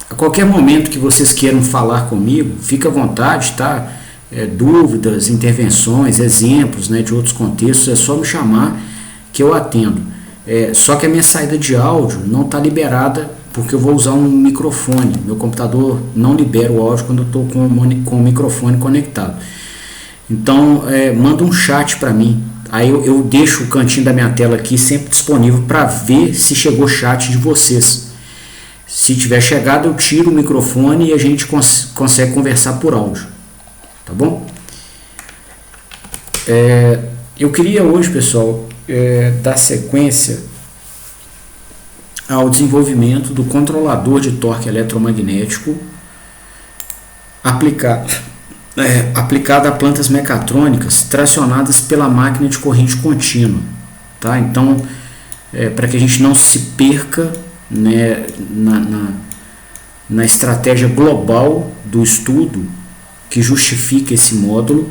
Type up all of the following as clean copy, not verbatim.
A qualquer momento que vocês queiram falar comigo, fica à vontade, tá? Dúvidas, intervenções, exemplos, né, de outros contextos, é só me chamar que eu atendo. Só que a minha saída de áudio não está liberada porque eu vou usar um microfone. Meu computador não libera o áudio quando eu estou com o microfone conectado. Então, manda um chat para mim. Aí eu deixo o cantinho da minha tela aqui sempre disponível para ver se chegou o chat de vocês. Se tiver chegado, eu tiro o microfone e a gente consegue conversar por áudio. Tá bom? Eu queria hoje, pessoal, dar sequência ao desenvolvimento do controlador de torque eletromagnético aplicado a plantas mecatrônicas tracionadas pela máquina de corrente contínua. Tá? Então, para que a gente não se perca, né, na estratégia global do estudo que justifica esse módulo,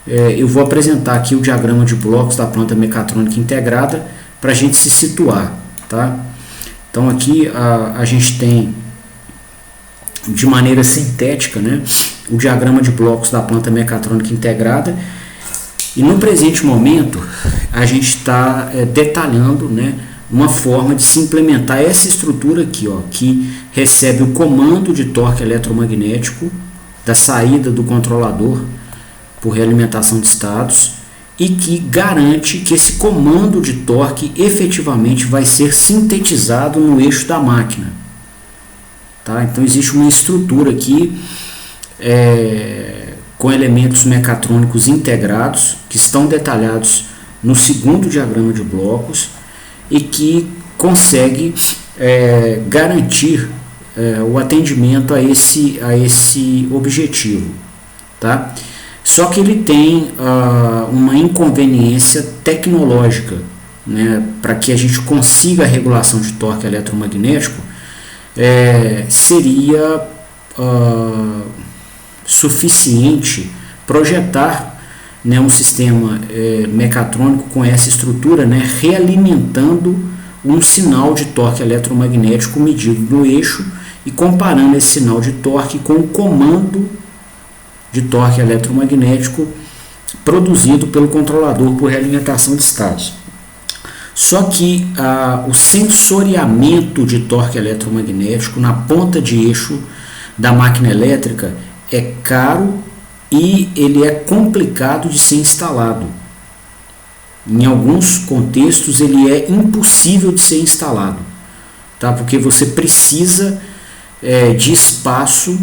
eu vou apresentar aqui o diagrama de blocos da planta mecatrônica integrada para a gente se situar. Tá? Então aqui a gente tem de maneira sintética, né, o diagrama de blocos da planta mecatrônica integrada, e no presente momento a gente está detalhando, né, uma forma de se implementar essa estrutura aqui, ó, que recebe o comando de torque eletromagnético da saída do controlador por realimentação de estados e que garante que esse comando de torque efetivamente vai ser sintetizado no eixo da máquina. Tá? Então existe uma estrutura aqui com elementos mecatrônicos integrados que estão detalhados no segundo diagrama de blocos e que consegue garantir o atendimento a esse objetivo. Tá? Só que ele tem uma inconveniência tecnológica, né, para que a gente consiga a regulação de torque eletromagnético. Seria suficiente projetar, né, um sistema mecatrônico com essa estrutura, né, realimentando um sinal de torque eletromagnético medido no eixo e comparando esse sinal de torque com o comando de torque eletromagnético produzido pelo controlador por realimentação de estados. Só que o sensoriamento de torque eletromagnético na ponta de eixo da máquina elétrica é caro e ele é complicado de ser instalado. Em alguns contextos ele é impossível de ser instalado, tá? Porque você precisa de espaço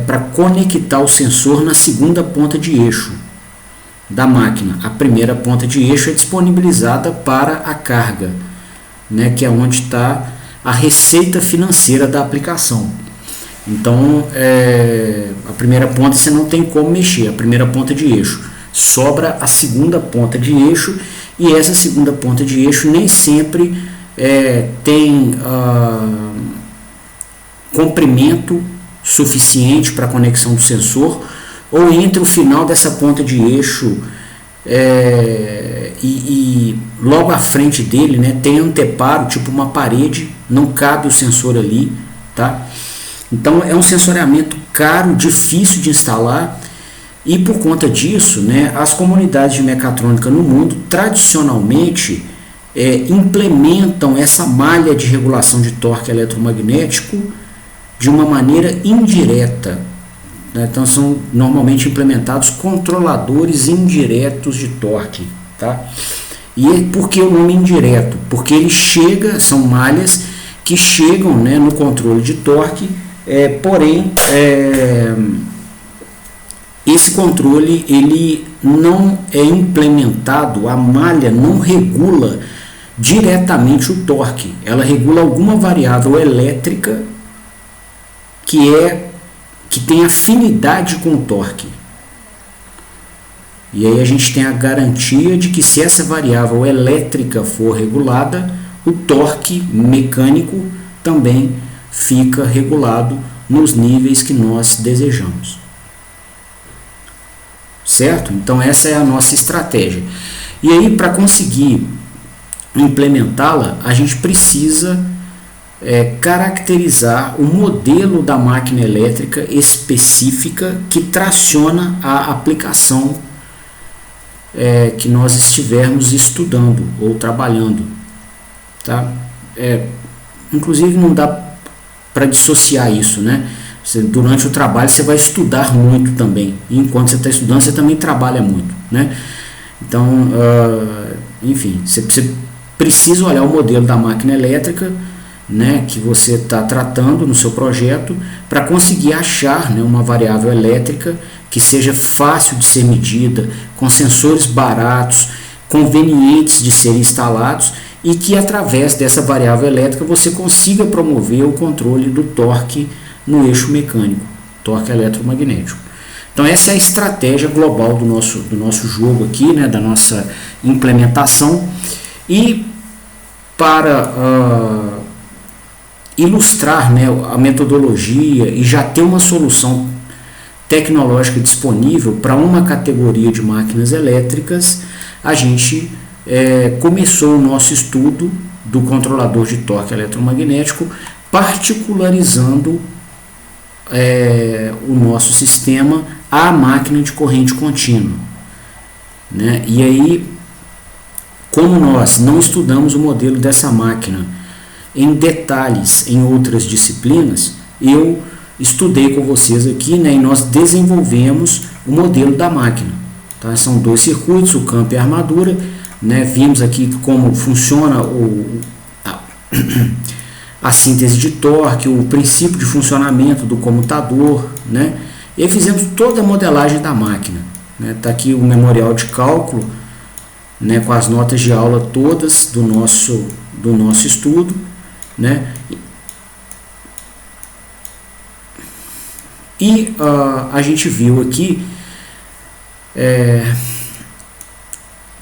para conectar o sensor na segunda ponta de eixo da máquina. A primeira ponta de eixo é disponibilizada para a carga, né, que é onde está a receita financeira da aplicação. Então, a primeira ponta você não tem como mexer, a primeira ponta de eixo. Sobra a segunda ponta de eixo e essa segunda ponta de eixo nem sempre tem comprimento suficiente para a conexão do sensor, ou entre o final dessa ponta de eixo e logo à frente dele, né, tem anteparo, tipo uma parede, não cabe o sensor ali, tá? Então é um sensoriamento caro, difícil de instalar, e por conta disso, né, as comunidades de mecatrônica no mundo tradicionalmente implementam essa malha de regulação de torque eletromagnético de uma maneira indireta, né? Então são normalmente implementados controladores indiretos de torque, tá? E por que o nome indireto? Porque ele são malhas que chegam, né, no controle de torque, porém esse controle ele não é implementado, a malha não regula diretamente o torque, ela regula alguma variável elétrica que tem afinidade com o torque. E aí a gente tem a garantia de que se essa variável elétrica for regulada, o torque mecânico também fica regulado nos níveis que nós desejamos. Certo? Então essa é a nossa estratégia. E aí, para conseguir implementá-la, a gente precisa caracterizar o modelo da máquina elétrica específica que traciona a aplicação que nós estivermos estudando ou trabalhando, tá? Inclusive não dá para dissociar isso, né? Durante o trabalho você vai estudar muito também, e enquanto você está estudando você também trabalha muito, né? Então, enfim, você precisa olhar o modelo da máquina elétrica, né, que você está tratando no seu projeto, para conseguir achar, né, uma variável elétrica que seja fácil de ser medida, com sensores baratos, convenientes de serem instalados, e que através dessa variável elétrica você consiga promover o controle do torque no eixo mecânico, torque eletromagnético. Então essa é a estratégia global do nosso jogo aqui, né, da nossa implementação. E para ilustrar, né, a metodologia e já ter uma solução tecnológica disponível para uma categoria de máquinas elétricas, a gente começou o nosso estudo do controlador de torque eletromagnético, particularizando o nosso sistema à máquina de corrente contínua, né? E aí, como nós não estudamos o modelo dessa máquina em detalhes em outras disciplinas, eu estudei com vocês aqui, né, e nós desenvolvemos o modelo da máquina, tá? São 2 circuitos, o campo e a armadura, né? Vimos aqui como funciona a síntese de torque, o princípio de funcionamento do comutador, né? E aí fizemos toda a modelagem da máquina, né? Tá aqui o memorial de cálculo, né, com as notas de aula todas do nosso estudo, né? E a gente viu aqui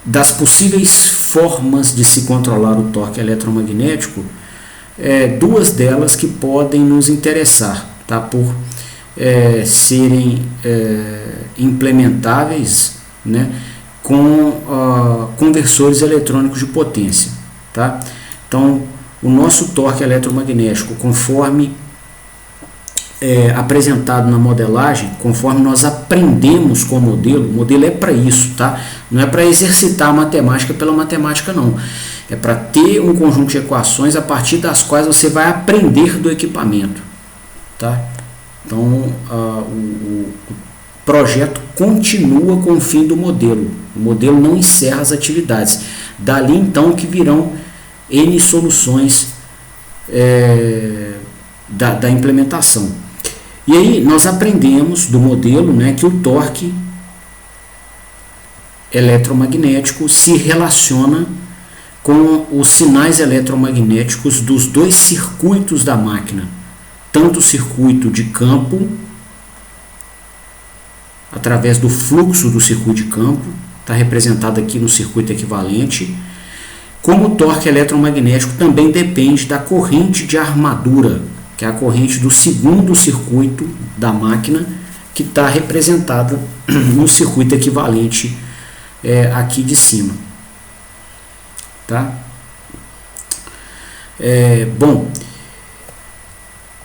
das possíveis formas de se controlar o torque eletromagnético, 2 delas que podem nos interessar, tá? Por serem implementáveis, né, com conversores eletrônicos de potência, tá? Então, o nosso torque eletromagnético, conforme apresentado na modelagem, conforme nós aprendemos com o modelo é para isso, tá? Não é para exercitar a matemática pela matemática, não. É para ter um conjunto de equações a partir das quais você vai aprender do equipamento, tá? Então, o projeto continua com o fim do modelo. O modelo não encerra as atividades. Dali, então, que virão N soluções da implementação. E aí, nós aprendemos do modelo, né, que o torque eletromagnético se relaciona com os sinais eletromagnéticos dos 2 circuitos da máquina, tanto o circuito de campo, através do fluxo do circuito de campo, está representado aqui no circuito equivalente, como o torque eletromagnético também depende da corrente de armadura, que é a corrente do segundo circuito da máquina, que está representada no circuito equivalente aqui de cima. Tá? Bom,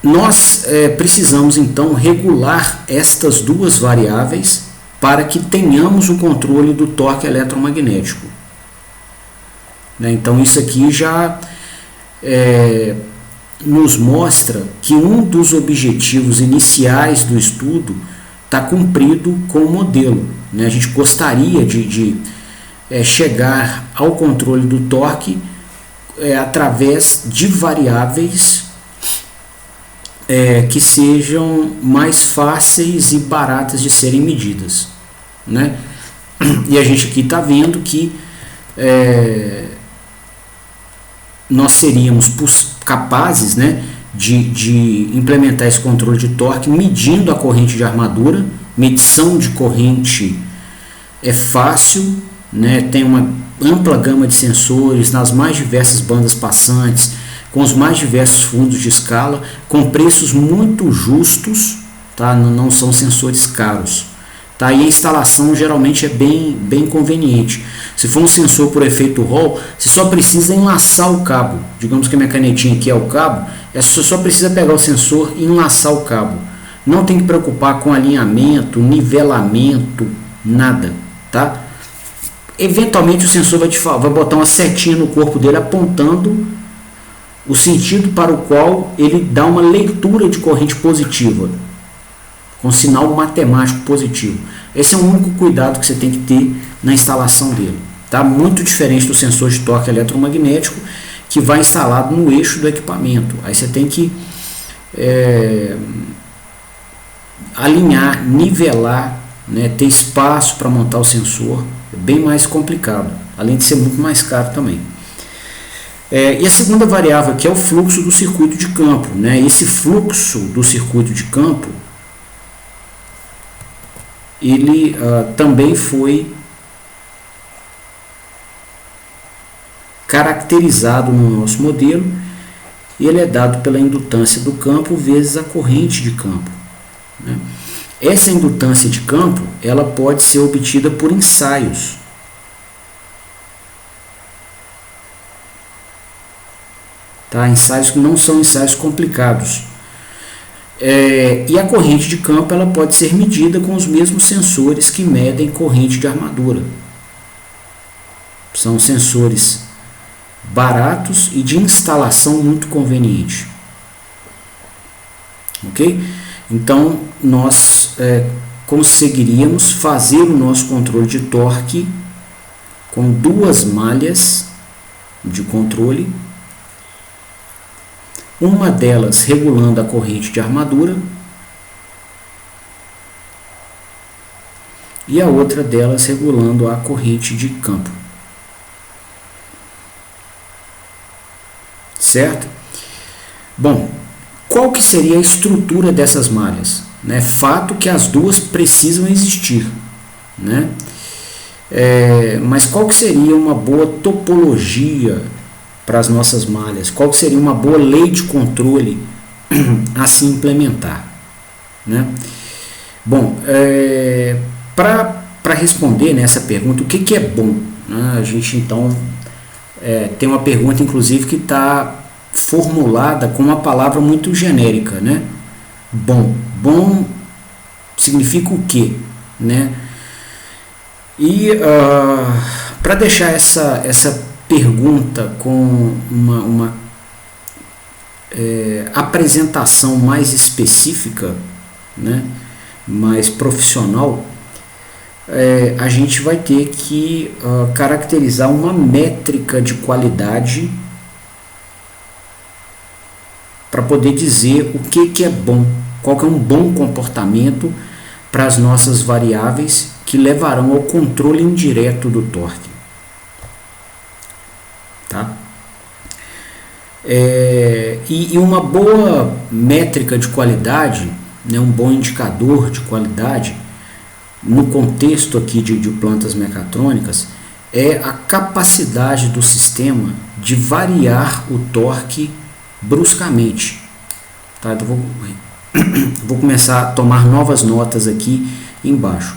nós precisamos então regular estas 2 variáveis para que tenhamos o controle do torque eletromagnético, né? Então isso aqui já nos mostra que um dos objetivos iniciais do estudo está cumprido com o modelo, né? A gente gostaria de chegar ao controle do torque através de variáveis que sejam mais fáceis e baratas de serem medidas, né? E a gente aqui está vendo que nós seríamos capazes, né, de implementar esse controle de torque medindo a corrente de armadura. Medição de corrente é fácil, né, tem uma ampla gama de sensores nas mais diversas bandas passantes, com os mais diversos fundos de escala, com preços muito justos, tá? Não são sensores caros, Tá? E a instalação geralmente é bem conveniente. Se for um sensor por efeito Hall, você só precisa enlaçar o cabo. Digamos que a minha canetinha aqui é o cabo, você só precisa pegar o sensor e enlaçar o cabo. Não tem que preocupar com alinhamento, nivelamento, nada. Tá? Eventualmente o sensor vai botar uma setinha no corpo dele apontando o sentido para o qual ele dá uma leitura de corrente positiva, com sinal matemático positivo. Esse é o único cuidado que você tem que ter na instalação dele. Tá? Muito diferente do sensor de torque eletromagnético, que vai instalado no eixo do equipamento. Aí você tem que alinhar, nivelar, né, ter espaço para montar o sensor. É bem mais complicado, além de ser muito mais caro também. E a segunda variável aqui é o fluxo do circuito de campo. Né? Esse fluxo do circuito de campo, ele também foi caracterizado no nosso modelo, e ele é dado pela indutância do campo vezes a corrente de campo. Né? Essa indutância de campo, ela pode ser obtida por ensaios. Tá? Ensaios que não são ensaios complicados. E a corrente de campo, ela pode ser medida com os mesmos sensores que medem corrente de armadura. São sensores baratos e de instalação muito conveniente. Ok? Então, nós conseguiríamos fazer o nosso controle de torque com duas malhas de controle, uma delas regulando a corrente de armadura e a outra delas regulando a corrente de campo. Certo? Bom, qual que seria a estrutura dessas malhas? Né? Fato que as duas precisam existir, né? Mas qual que seria uma boa topologia para as nossas malhas? Qual que seria uma boa lei de controle a se implementar? Né? Bom, para responder nessa pergunta, o que é bom? Né? A gente então tem uma pergunta, inclusive, que está formulada com uma palavra muito genérica, né? Bom. Bom significa o quê? Né? E para deixar essa pergunta com uma apresentação mais específica, né? Mais profissional, a gente vai ter que caracterizar uma métrica de qualidade para poder dizer o que é bom, qual que é um bom comportamento para as nossas variáveis que levarão ao controle indireto do torque. Tá? E uma boa métrica de qualidade, né, um bom indicador de qualidade, no contexto aqui de plantas mecatrônicas, é a capacidade do sistema de variar o torque bruscamente. Tá? Então, vou começar a tomar novas notas aqui embaixo.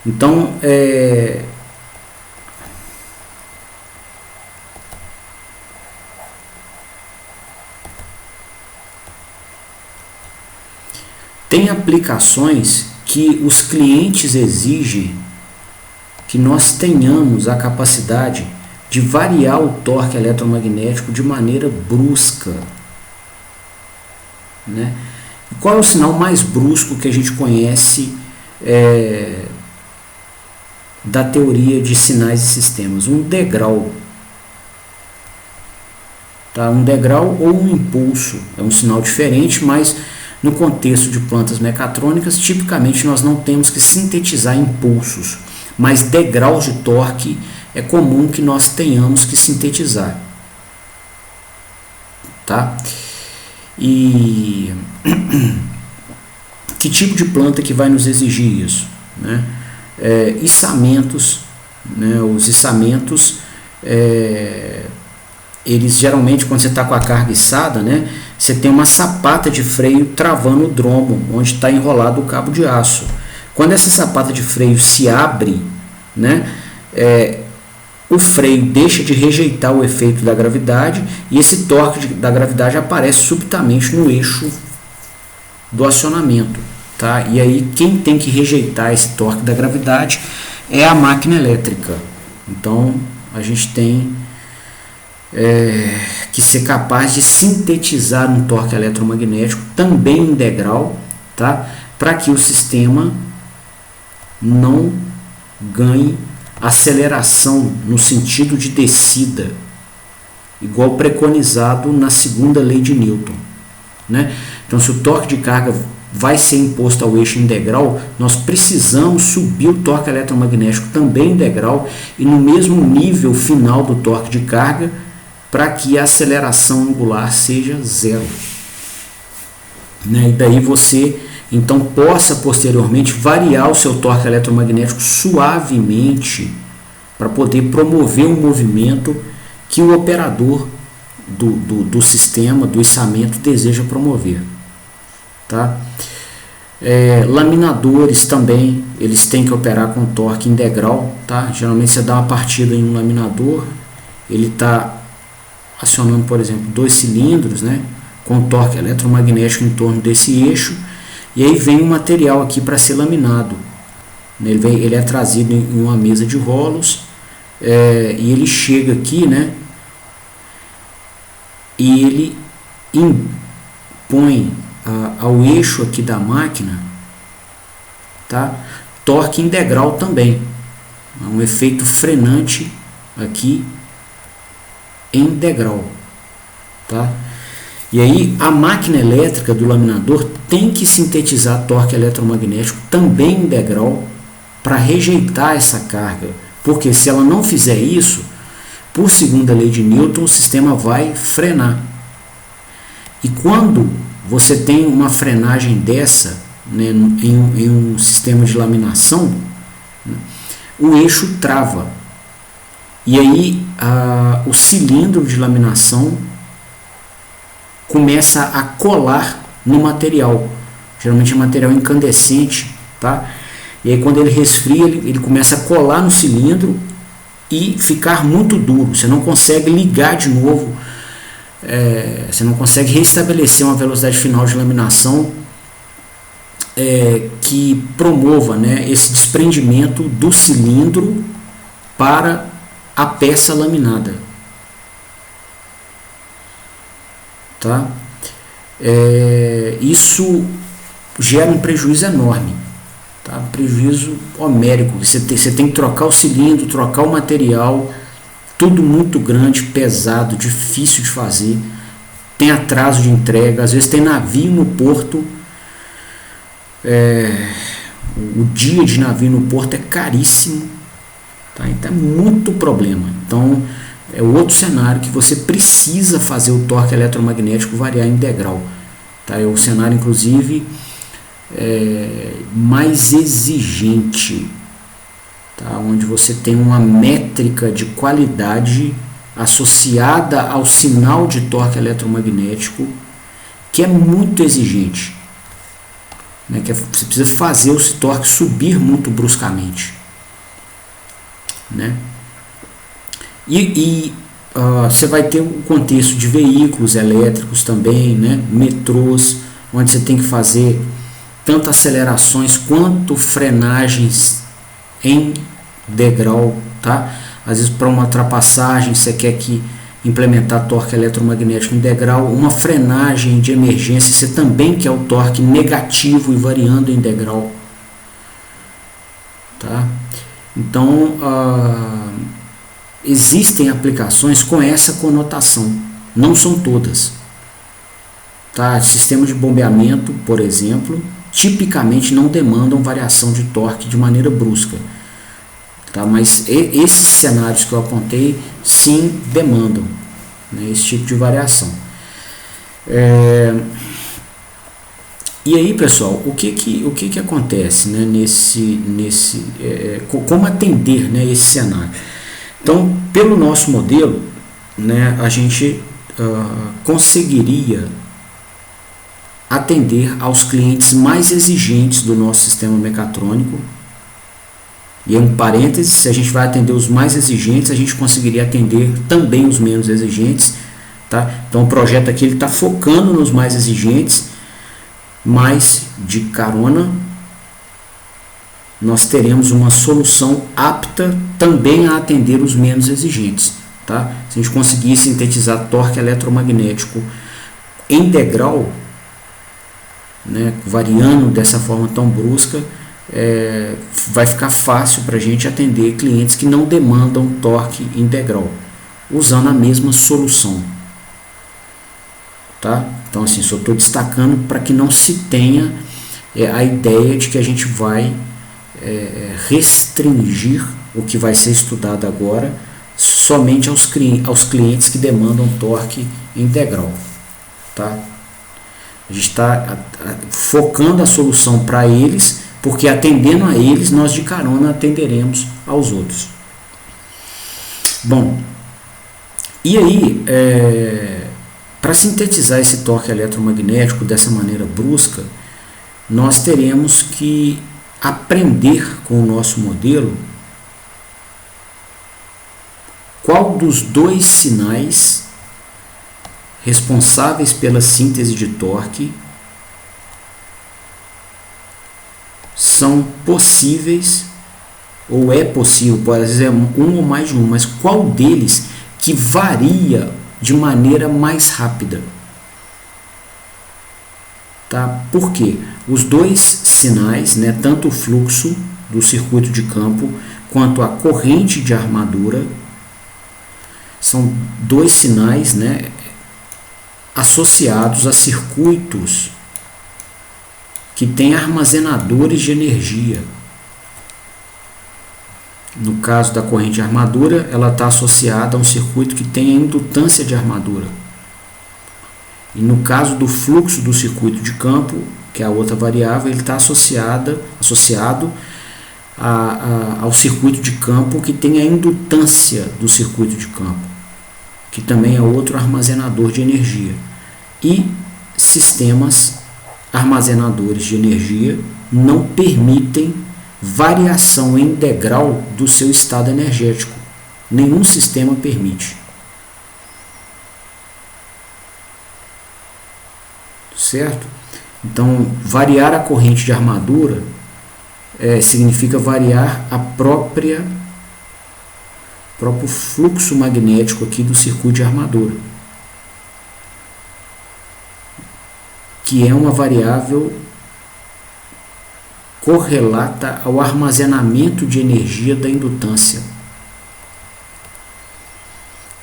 Então, tem aplicações que os clientes exigem que nós tenhamos a capacidade de variar o torque eletromagnético de maneira brusca. Né? E qual é o sinal mais brusco que a gente conhece da teoria de sinais e sistemas? Um degrau. Tá? Um degrau ou um impulso. É um sinal diferente, mas no contexto de plantas mecatrônicas, tipicamente nós não temos que sintetizar impulsos, mas degraus de torque é comum que nós tenhamos que sintetizar. Tá? E que tipo de planta que vai nos exigir isso? Né? Içamentos, né? Os içamentos, eles geralmente, quando você está com a carga içada, né, você tem uma sapata de freio travando o dromo, onde está enrolado o cabo de aço. Quando essa sapata de freio se abre, né, o freio deixa de rejeitar o efeito da gravidade e esse torque da gravidade aparece subitamente no eixo do acionamento, tá? E aí quem tem que rejeitar esse torque da gravidade é a máquina elétrica. Então a gente tem que ser capaz de sintetizar um torque eletromagnético também em degrau, tá? Para que o sistema não ganhe aceleração no sentido de descida, igual preconizado na segunda lei de Newton, né? Então, se o torque de carga vai ser imposto ao eixo em degrau, nós precisamos subir o torque eletromagnético também em degrau e no mesmo nível final do torque de carga, para que a aceleração angular seja zero, né? E daí você então possa posteriormente variar o seu torque eletromagnético suavemente para poder promover um movimento que o operador do sistema, do içamento, deseja promover, tá? Laminadores também, eles têm que operar com torque em degrau, tá? Geralmente você dá uma partida em um laminador, ele está acionando, por exemplo, 2 cilindros, né, com torque eletromagnético em torno desse eixo, e aí vem um material aqui para ser laminado. Ele é trazido em uma mesa de rolos, e ele chega aqui, né, e ele impõe ao eixo aqui da máquina, tá, torque em degrau também, um efeito frenante aqui em degrau, tá? E aí a máquina elétrica do laminador tem que sintetizar torque eletromagnético também em degrau para rejeitar essa carga, porque se ela não fizer isso, por segunda lei de Newton, o sistema vai frenar. E quando você tem uma frenagem dessa, né, em um sistema de laminação, né, o eixo trava. E aí o cilindro de laminação começa a colar no material. Geralmente é material incandescente, tá? E aí quando ele resfria, ele começa a colar no cilindro e ficar muito duro. Você não consegue ligar de novo, você não consegue restabelecer uma velocidade final de laminação que promova, né, esse desprendimento do cilindro para a peça laminada, tá? Isso gera um prejuízo enorme, tá? Um prejuízo homérico. Você tem que trocar o cilindro, trocar o material, tudo muito grande, pesado, difícil de fazer, tem atraso de entrega, às vezes tem navio no porto, o dia de navio no porto é caríssimo, tá? Então é muito problema. Então é outro cenário que você precisa fazer o torque eletromagnético variar em degrau, tá? É o cenário inclusive mais exigente, tá? Onde você tem uma métrica de qualidade associada ao sinal de torque eletromagnético que é muito exigente, né? Que você precisa fazer o torque subir muito bruscamente, né? E você vai ter o contexto de veículos elétricos também, né? Metrôs, onde você tem que fazer tanto acelerações quanto frenagens em degrau, tá? Às vezes para uma ultrapassagem você quer implementar torque eletromagnético em degrau, uma frenagem de emergência você também quer o torque negativo e variando em degrau, tá? Então existem aplicações com essa conotação, não são todas, tá? Sistemas de bombeamento, por exemplo, tipicamente não demandam variação de torque de maneira brusca, tá? Mas esses cenários que eu apontei sim demandam, né, esse tipo de variação. E aí, pessoal, o que acontece, né, como atender, né, esse cenário? Então, pelo nosso modelo, né, a gente conseguiria atender aos clientes mais exigentes do nosso sistema mecatrônico. E um parênteses, se a gente vai atender os mais exigentes, a gente conseguiria atender também os menos exigentes, tá? Então o projeto aqui está focando nos mais exigentes, mas de carona nós teremos uma solução apta também a atender os menos exigentes, tá? Se a gente conseguir sintetizar torque eletromagnético em degrau, né, variando dessa forma tão brusca, vai ficar fácil para a gente atender clientes que não demandam torque em degrau, usando a mesma solução, tá? Então assim, só estou destacando para que não se tenha a ideia de que a gente vai restringir o que vai ser estudado agora somente aos clientes que demandam torque em degrau, tá? A gente está focando a solução para eles, porque atendendo a eles, nós de carona atenderemos aos outros. Bom, e aí, para sintetizar esse torque eletromagnético dessa maneira brusca, nós teremos que aprender com o nosso modelo qual dos dois sinais responsáveis pela síntese de torque são possíveis, ou é possível, pode ser um ou mais de um, mas qual deles que varia de maneira mais rápida, tá? Por quê? Os dois sinais, né, tanto o fluxo do circuito de campo quanto a corrente de armadura, são dois sinais, né, associados a circuitos que têm armazenadores de energia. No caso da corrente de armadura, ela está associada a um circuito que tem a indutância de armadura. E no caso do fluxo do circuito de campo, que é a outra variável, ele está associado ao circuito de campo que tem a indutância do circuito de campo, que também é outro armazenador de energia. E sistemas armazenadores de energia não permitem variação em degrau do seu estado energético. Nenhum sistema permite. Certo? Então, variar a corrente de armadura significa variar a próprio fluxo magnético aqui do circuito de armadura, que é uma variável correlata ao armazenamento de energia da indutância,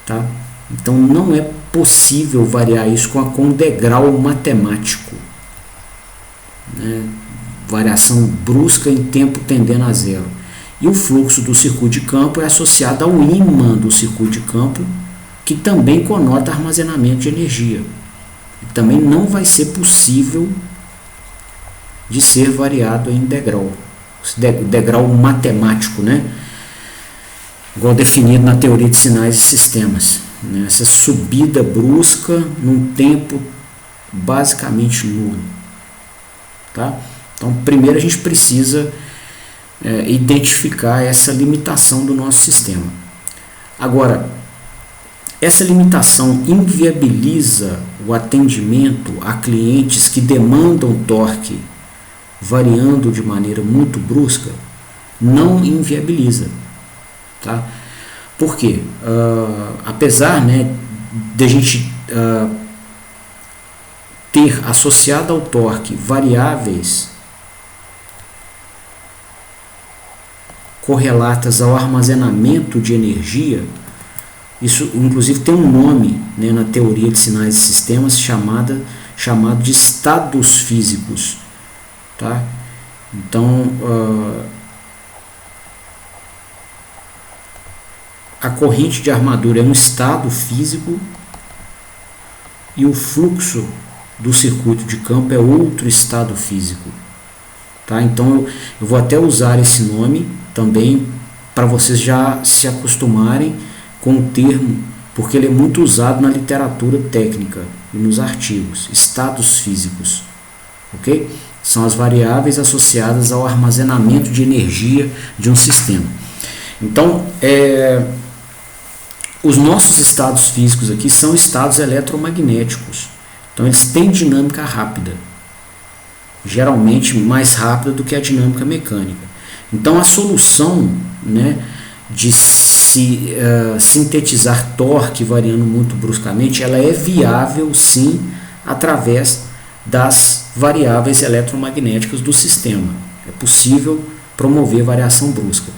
tá? Então não é possível variar isso com degrau matemático, né? Variação brusca em tempo tendendo a zero. E o fluxo do circuito de campo é associado ao ímã do circuito de campo, que também conota armazenamento de energia. Também não vai ser possível de ser variado em degrau. Degrau matemático, né? Igual definido na teoria de sinais e sistemas, né? Essa subida brusca num tempo basicamente nulo, tá? Então, primeiro a gente precisa identificar essa limitação do nosso sistema. Agora, essa limitação inviabiliza o atendimento a clientes que demandam torque variando de maneira muito brusca? Não inviabiliza, tá? Por quê? Apesar, né, de a gente ter associado ao torque variáveis correlatas ao armazenamento de energia, isso inclusive tem um nome, né, na teoria de sinais e sistemas chamado de estados físicos, tá? Então a corrente de armadura é um estado físico e o fluxo do circuito de campo é outro estado físico, tá? Então eu vou até usar esse nome também para vocês já se acostumarem com o termo, porque ele é muito usado na literatura técnica e nos artigos, estados físicos, ok? São as variáveis associadas ao armazenamento de energia de um sistema. Então, os nossos estados físicos aqui são estados eletromagnéticos. Então, eles têm dinâmica rápida, geralmente mais rápida do que a dinâmica mecânica. Então, a solução, né, de sintetizar torque variando muito bruscamente, ela é viável sim através das variáveis eletromagnéticas do sistema. É possível promover variação brusca.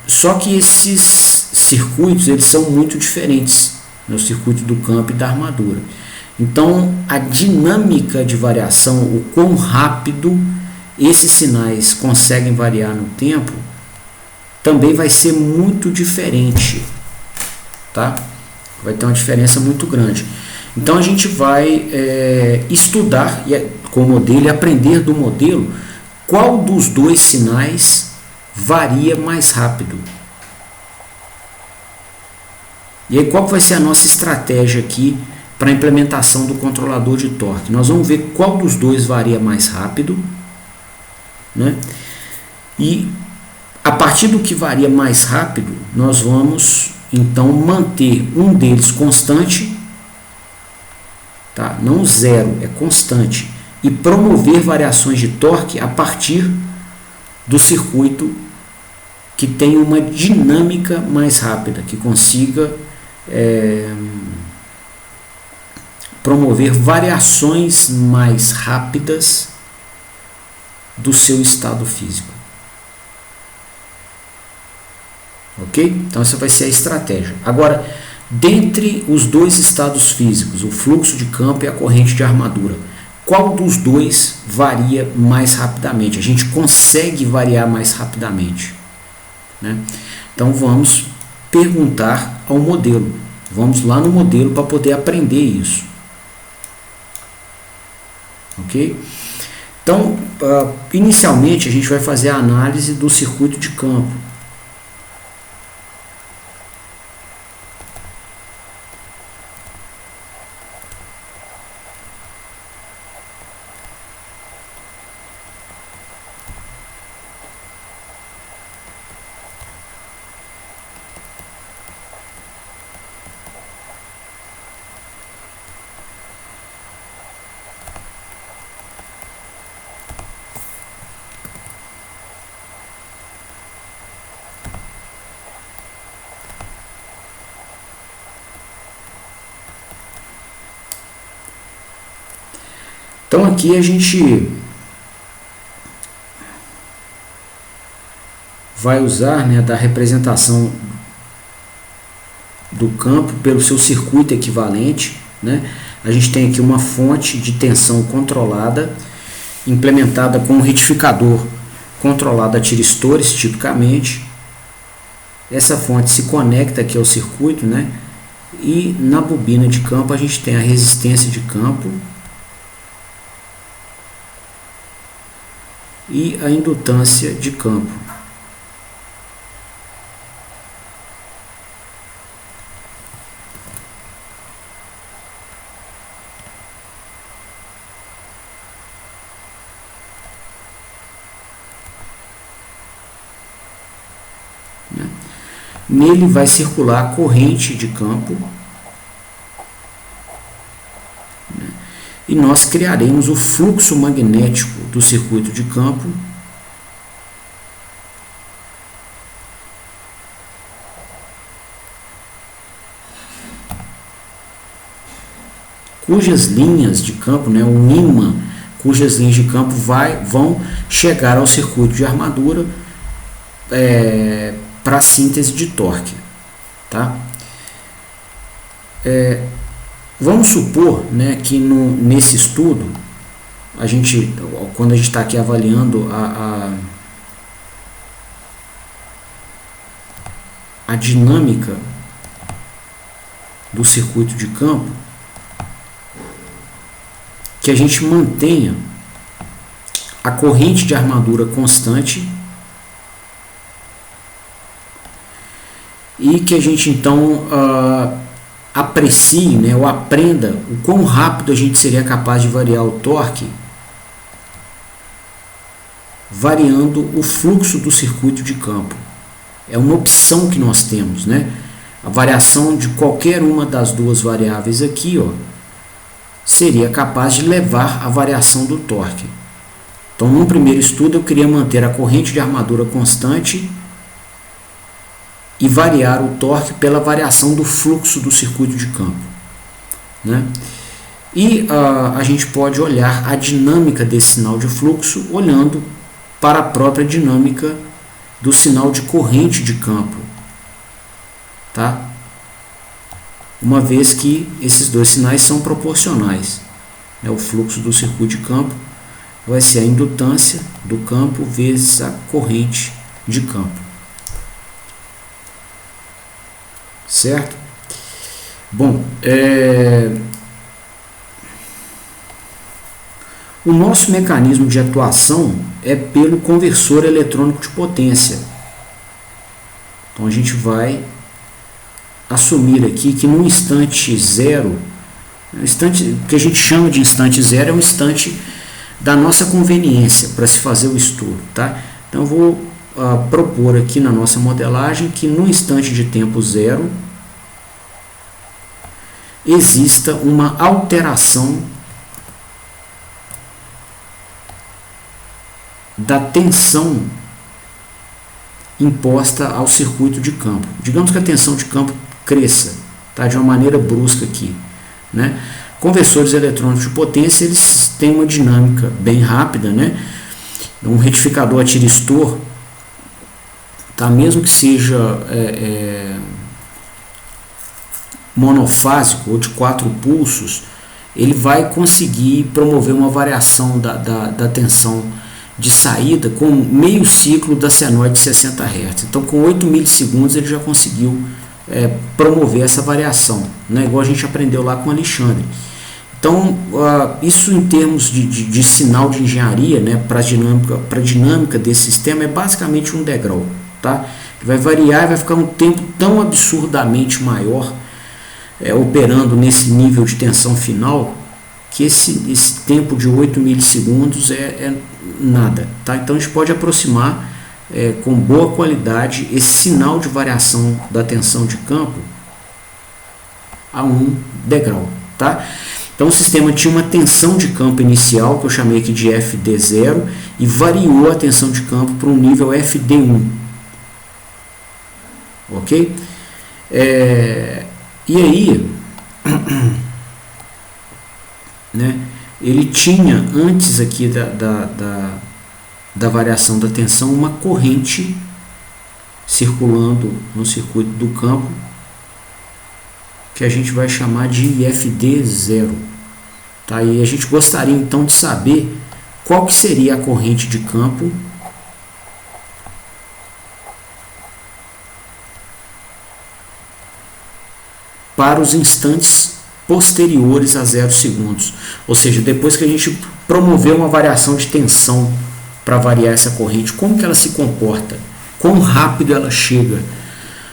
Só que esses circuitos eles são muito diferentes, né, o circuito do campo e da armadura. Então, a dinâmica de variação, o quão rápido esses sinais conseguem variar no tempo, também vai ser muito diferente, tá? Vai ter uma diferença muito grande. Então, a gente vai estudar com o modelo e aprender do modelo qual dos dois sinais varia mais rápido. E aí, qual vai ser a nossa estratégia aqui para a implementação do controlador de torque? Nós vamos ver qual dos dois varia mais rápido, né? E a partir do que varia mais rápido, nós vamos então manter um deles constante, tá? Não zero, é constante, e promover variações de torque a partir do circuito que tem uma dinâmica mais rápida, que consiga promover variações mais rápidas do seu estado físico. Ok? Então essa vai ser a estratégia. Agora, dentre os dois estados físicos, o fluxo de campo e a corrente de armadura, qual dos dois varia mais rapidamente? A gente consegue variar mais rapidamente, né? Então vamos perguntar ao modelo. Vamos lá no modelo para poder aprender isso. Ok? Então, inicialmente a gente vai fazer a análise do circuito de campo. Então aqui a gente vai usar, né, da representação do campo pelo seu circuito equivalente, né? A gente tem aqui uma fonte de tensão controlada, implementada com um retificador controlado a tiristores, tipicamente. Essa fonte se conecta aqui ao circuito, né? E na bobina de campo a gente tem a resistência de campo e a indutância de campo. Nele vai circular a corrente de campo, né? E nós criaremos o fluxo magnético do circuito de campo, cujas linhas de campo, né, um ímã, cujas linhas de campo vão chegar ao circuito de armadura para a síntese de torque, tá? Vamos supor, né, que nesse estudo, quando a gente está aqui avaliando a dinâmica do circuito de campo, que a gente mantenha a corrente de armadura constante e que a gente então aprecie, né, ou aprenda o quão rápido a gente seria capaz de variar o torque variando o fluxo do circuito de campo. É uma opção que nós temos, né? A variação de qualquer uma das duas variáveis aqui, ó, seria capaz de levar à variação do torque. Então, no primeiro estudo, eu queria manter a corrente de armadura constante e variar o torque pela variação do fluxo do circuito de campo, né? E a gente pode olhar a dinâmica desse sinal de fluxo olhando para a própria dinâmica do sinal de corrente de campo, tá? Uma vez que esses dois sinais são proporcionais, né? O fluxo do circuito de campo vai ser a indutância do campo vezes a corrente de campo, certo? Bom, o nosso mecanismo de atuação é pelo conversor eletrônico de potência. Então a gente vai assumir aqui que no instante zero, o instante que a gente chama de instante zero é um instante da nossa conveniência para se fazer o estudo, tá? Então eu vou propor aqui na nossa modelagem que no instante de tempo zero exista uma alteração da tensão imposta ao circuito de campo. Digamos que a tensão de campo cresça, tá, de uma maneira brusca aqui, né? Conversores eletrônicos de potência, eles têm uma dinâmica bem rápida, né? Um retificador a tiristor, tá, mesmo que seja monofásico ou de 4 pulsos, ele vai conseguir promover uma variação da tensão de saída com meio ciclo da senoide de 60 Hz. Então, com 8 milissegundos, ele já conseguiu promover essa variação, né? Igual a gente aprendeu lá com o Alexandre. Então, isso em termos de sinal de engenharia, né, para a dinâmica desse sistema, é basicamente um degrau, tá? Vai variar e vai ficar um tempo tão absurdamente maior operando nesse nível de tensão final, que esse tempo de 8 milissegundos é nada, tá? Então a gente pode aproximar com boa qualidade esse sinal de variação da tensão de campo a um degrau, tá? Então o sistema tinha uma tensão de campo inicial, que eu chamei aqui de FD0, e variou a tensão de campo para um nível FD1, ok? E aí, né, ele tinha antes aqui da variação da tensão uma corrente circulando no circuito do campo, que a gente vai chamar de IFD0, tá? E a gente gostaria então de saber qual que seria a corrente de campo para os instantes posteriores a 0 segundos, ou seja, depois que a gente promoveu uma variação de tensão para variar essa corrente, como que ela se comporta, quão rápido ela chega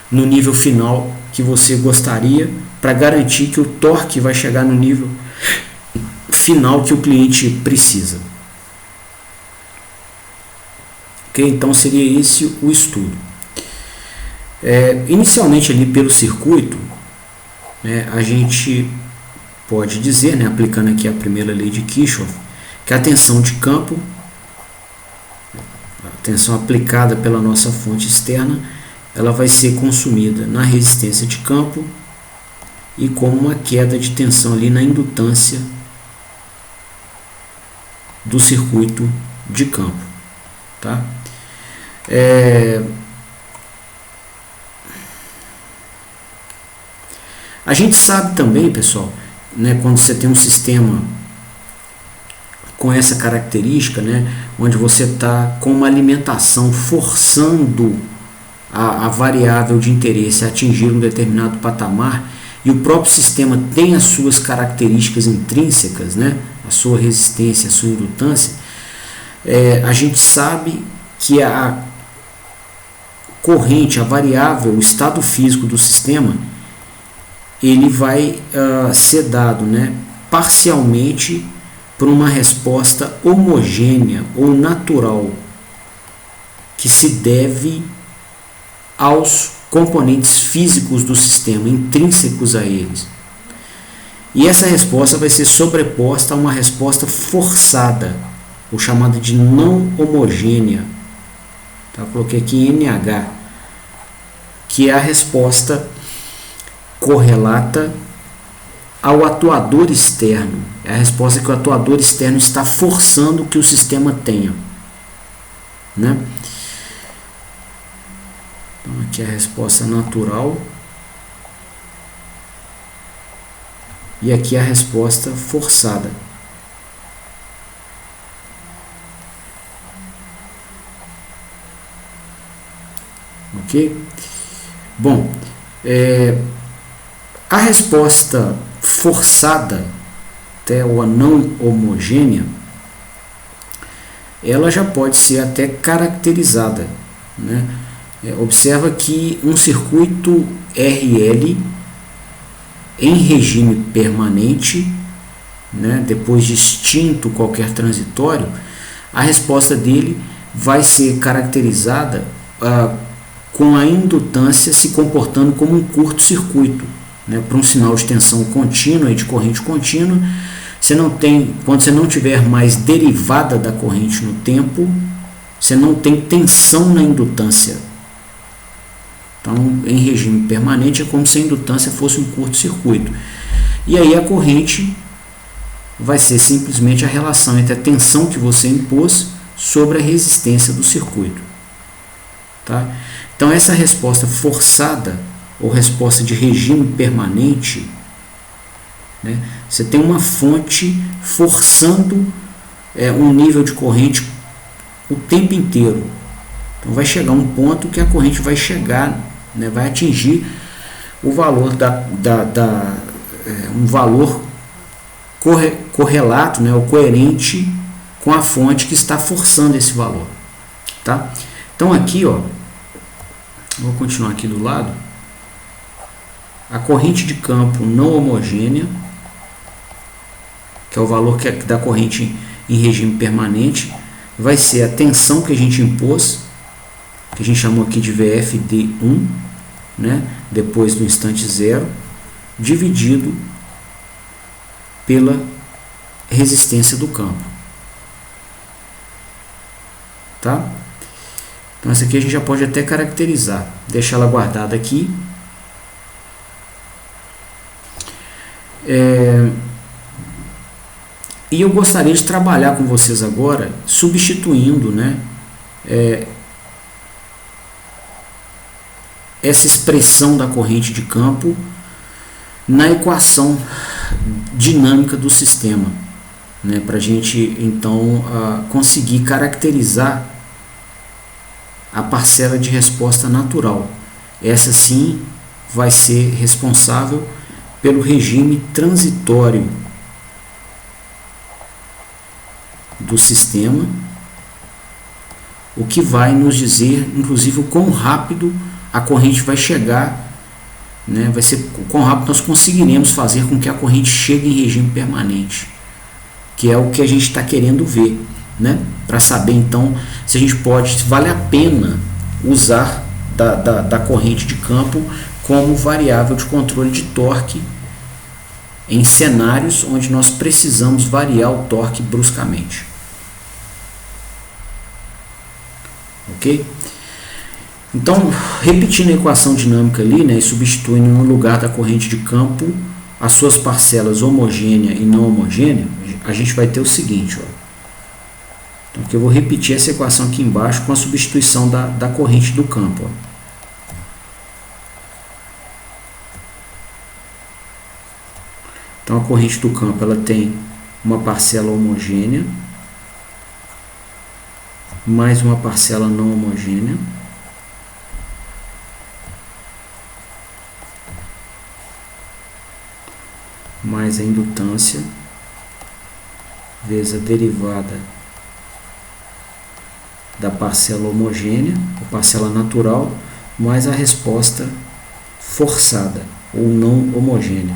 no nível final que você gostaria, para garantir que o torque vai chegar no nível final que o cliente precisa. Ok? Então seria esse o estudo. Inicialmente ali pelo circuito, né, a gente pode dizer, né, aplicando aqui a primeira lei de Kirchhoff, que a tensão de campo, a tensão aplicada pela nossa fonte externa, ela vai ser consumida na resistência de campo e com uma queda de tensão ali na indutância do circuito de campo, tá? A gente sabe também, pessoal, né, quando você tem um sistema com essa característica, né, onde você está com uma alimentação forçando a variável de interesse a atingir um determinado patamar, e o próprio sistema tem as suas características intrínsecas, né, a sua resistência, a sua indutância, a gente sabe que a corrente, a variável, o estado físico do sistema, ele vai ser dado, né, parcialmente por uma resposta homogênea ou natural, que se deve aos componentes físicos do sistema, intrínsecos a eles. E essa resposta vai ser sobreposta a uma resposta forçada, ou chamada de não homogênea. Tá? Eu coloquei aqui NH, que é a resposta correlata ao atuador externo. É a resposta que o atuador externo está forçando que o sistema tenha. Né? Então, aqui é a resposta natural. E aqui é a resposta forçada. Ok? Bom, a resposta forçada, até ou a não homogênea, ela já pode ser até caracterizada, né? Observa que um circuito RL em regime permanente, né, depois de extinto qualquer transitório, a resposta dele vai ser caracterizada com a indutância se comportando como um curto-circuito, né, para um sinal de tensão contínua e de corrente contínua. Quando você não tiver mais derivada da corrente no tempo, você não tem tensão na indutância. Então, em regime permanente, é como se a indutância fosse um curto-circuito. E aí a corrente vai ser simplesmente a relação entre a tensão que você impôs sobre a resistência do circuito. Tá? Então, essa resposta forçada, ou resposta de regime permanente, né, você tem uma fonte forçando um nível de corrente o tempo inteiro. Então, vai chegar um ponto que a corrente vai chegar, né, vai atingir o valor um valor correlato, né, ou coerente com a fonte que está forçando esse valor. Tá? Então aqui, ó, vou continuar aqui do lado, a corrente de campo não homogênea, que é o valor da corrente em regime permanente, vai ser a tensão que a gente impôs, que a gente chamou aqui de VFD1, né, depois do instante zero, dividido pela resistência do campo. Tá? Então essa aqui a gente já pode até caracterizar, deixar ela guardada aqui. E eu gostaria de trabalhar com vocês agora, substituindo, né, essa expressão da corrente de campo na equação dinâmica do sistema, né, para a gente então conseguir caracterizar a parcela de resposta natural. Essa sim vai ser responsável pelo regime transitório do sistema, o que vai nos dizer, inclusive, o quão rápido a corrente vai chegar, né? Vai ser o quão rápido nós conseguiremos fazer com que a corrente chegue em regime permanente, que é o que a gente está querendo ver, né? Para saber então se a gente se vale a pena usar da corrente de campo como variável de controle de torque em cenários onde nós precisamos variar o torque bruscamente. Ok? Então, repetindo a equação dinâmica ali, né, e substituindo no lugar da corrente de campo as suas parcelas homogênea e não homogênea, a gente vai ter o seguinte, ó. Então, aqui eu vou repetir essa equação aqui embaixo com a substituição da corrente do campo, ó. Então, a corrente do campo ela tem uma parcela homogênea mais uma parcela não homogênea, mais a indutância vezes a derivada da parcela homogênea, a parcela natural, mais a resposta forçada. ou não homogênea.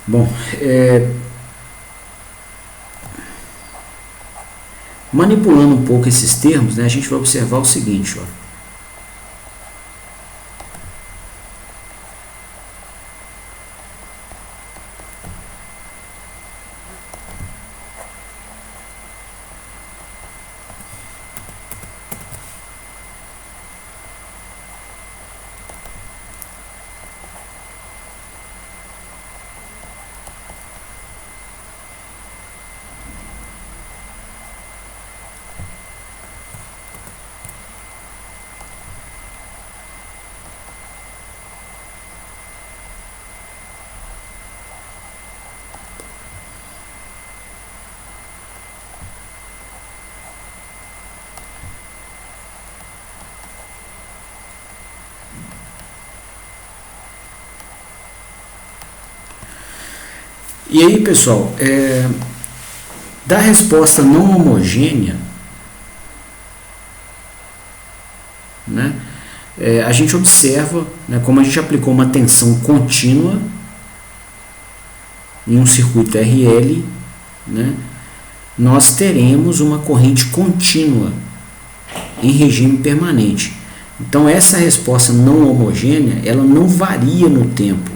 Bom, manipulando um pouco esses termos, né, a gente vai observar o seguinte, ó. E aí, pessoal, da resposta não homogênea, né, a gente observa, né, como a gente aplicou uma tensão contínua em um circuito RL, né, nós teremos uma corrente contínua em regime permanente. Então, essa resposta não homogênea, ela não varia no tempo.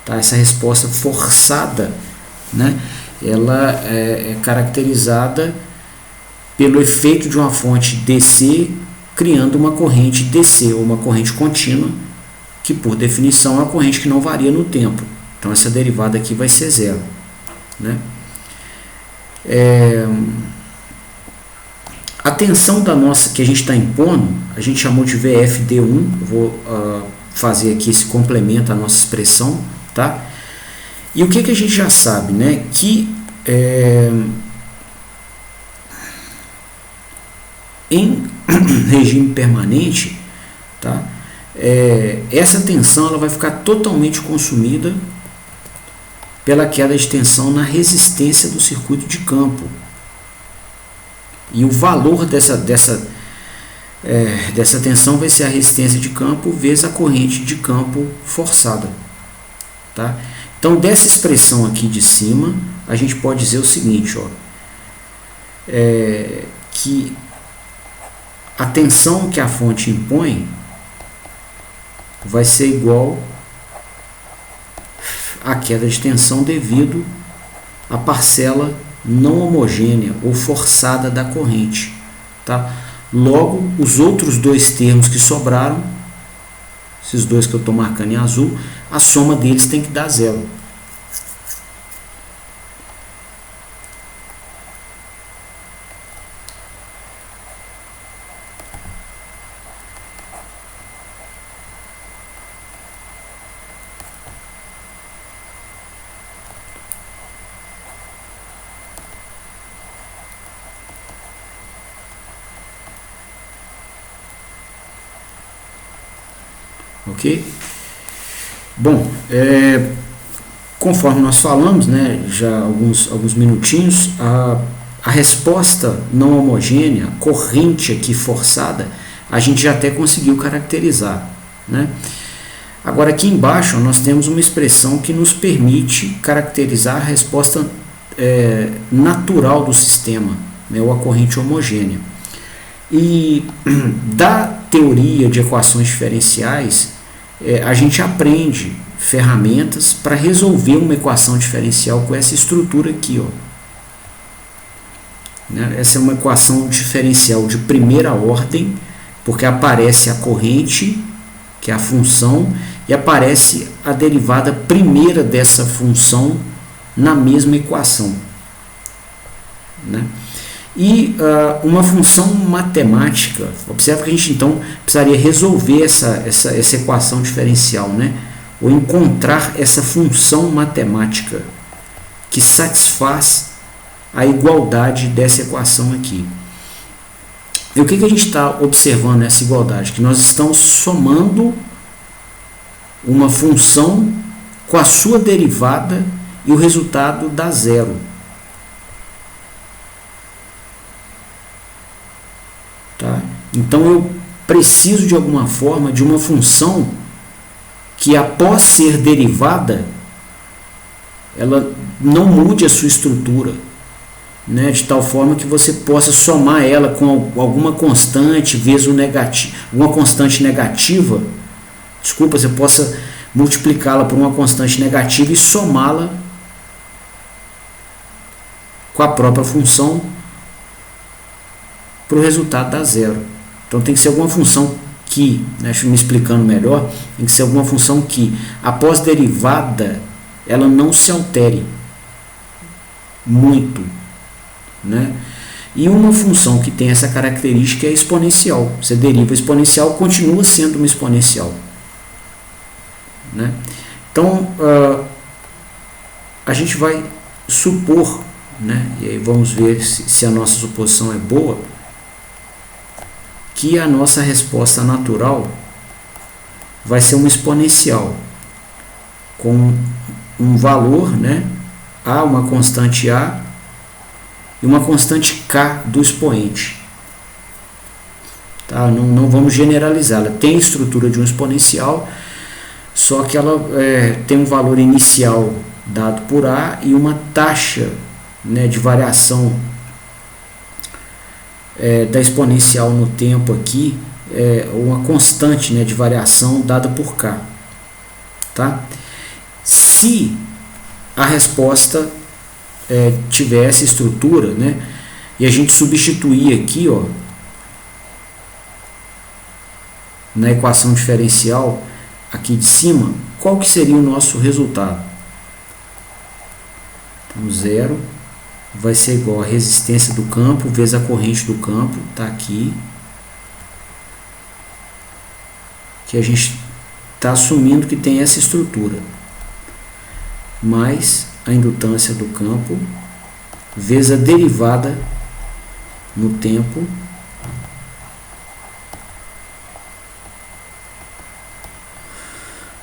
Tá? Essa resposta forçada, né, ela é caracterizada pelo efeito de uma fonte DC criando uma corrente DC, ou uma corrente contínua, que por definição é uma corrente que não varia no tempo. Então essa derivada aqui vai ser zero, né? A tensão da nossa que a gente está impondo, a gente chamou de VFD1. Eu vou fazer aqui esse complemento à nossa expressão, tá? E o que a gente já sabe, né? Que em regime permanente, tá? Essa tensão ela vai ficar totalmente consumida pela queda de tensão na resistência do circuito de campo. E o valor dessa tensão vai ser a resistência de campo vezes a corrente de campo forçada. Tá? Então, dessa expressão aqui de cima, a gente pode dizer o seguinte, ó, que a tensão que a fonte impõe vai ser igual à queda de tensão devido à parcela não homogênea ou forçada da corrente. Tá? Logo, os outros dois termos que sobraram, esses dois que eu estou marcando em azul, a soma deles tem que dar zero. Ok? Bom, conforme nós falamos, né, já alguns minutinhos, a resposta não homogênea, corrente aqui forçada, a gente já até conseguiu caracterizar, né? Agora aqui embaixo nós temos uma expressão que nos permite caracterizar a resposta natural do sistema, né, ou a corrente homogênea. E da teoria de equações diferenciais, a gente aprende ferramentas para resolver uma equação diferencial com essa estrutura aqui, ó. Né? Essa é uma equação diferencial de primeira ordem, porque aparece a corrente, que é a função, e aparece a derivada primeira dessa função na mesma equação. Né? E uma função matemática, observa que a gente então precisaria resolver essa equação diferencial, né? Ou encontrar essa função matemática que satisfaz a igualdade dessa equação aqui. E o que a gente está observando nessa igualdade? Que nós estamos somando uma função com a sua derivada e o resultado dá zero. Tá? Então eu preciso de alguma forma de uma função que, após ser derivada, ela não mude a sua estrutura, né, de tal forma que você possa somar ela com alguma constante vezes o negativo, uma constante negativa. Desculpa, você possa multiplicá-la por uma constante negativa e somá-la com a própria função para o resultado dar zero. Então tem que ser alguma função que, né, me explicando melhor, tem que ser alguma função que, após derivada, ela não se altere muito, né? E uma função que tem essa característica é exponencial. Você deriva exponencial, continua sendo uma exponencial, né? Então a gente vai supor, né, e aí vamos ver se a nossa suposição é boa, que a nossa resposta natural vai ser uma exponencial com um valor, né, a, uma constante a e uma constante k do expoente. Tá? Não vamos generalizar, ela tem a estrutura de um exponencial, só que ela tem um valor inicial dado por a e uma taxa, né, de variação da exponencial no tempo aqui, uma constante, né, de variação dada por k. Tá? Se a resposta tivesse estrutura, né, e a gente substituir aqui, ó, na equação diferencial aqui de cima, qual que seria o nosso resultado? Então, zero vai ser igual a resistência do campo vezes a corrente do campo, está aqui, que a gente está assumindo que tem essa estrutura, mais a indutância do campo vezes a derivada no tempo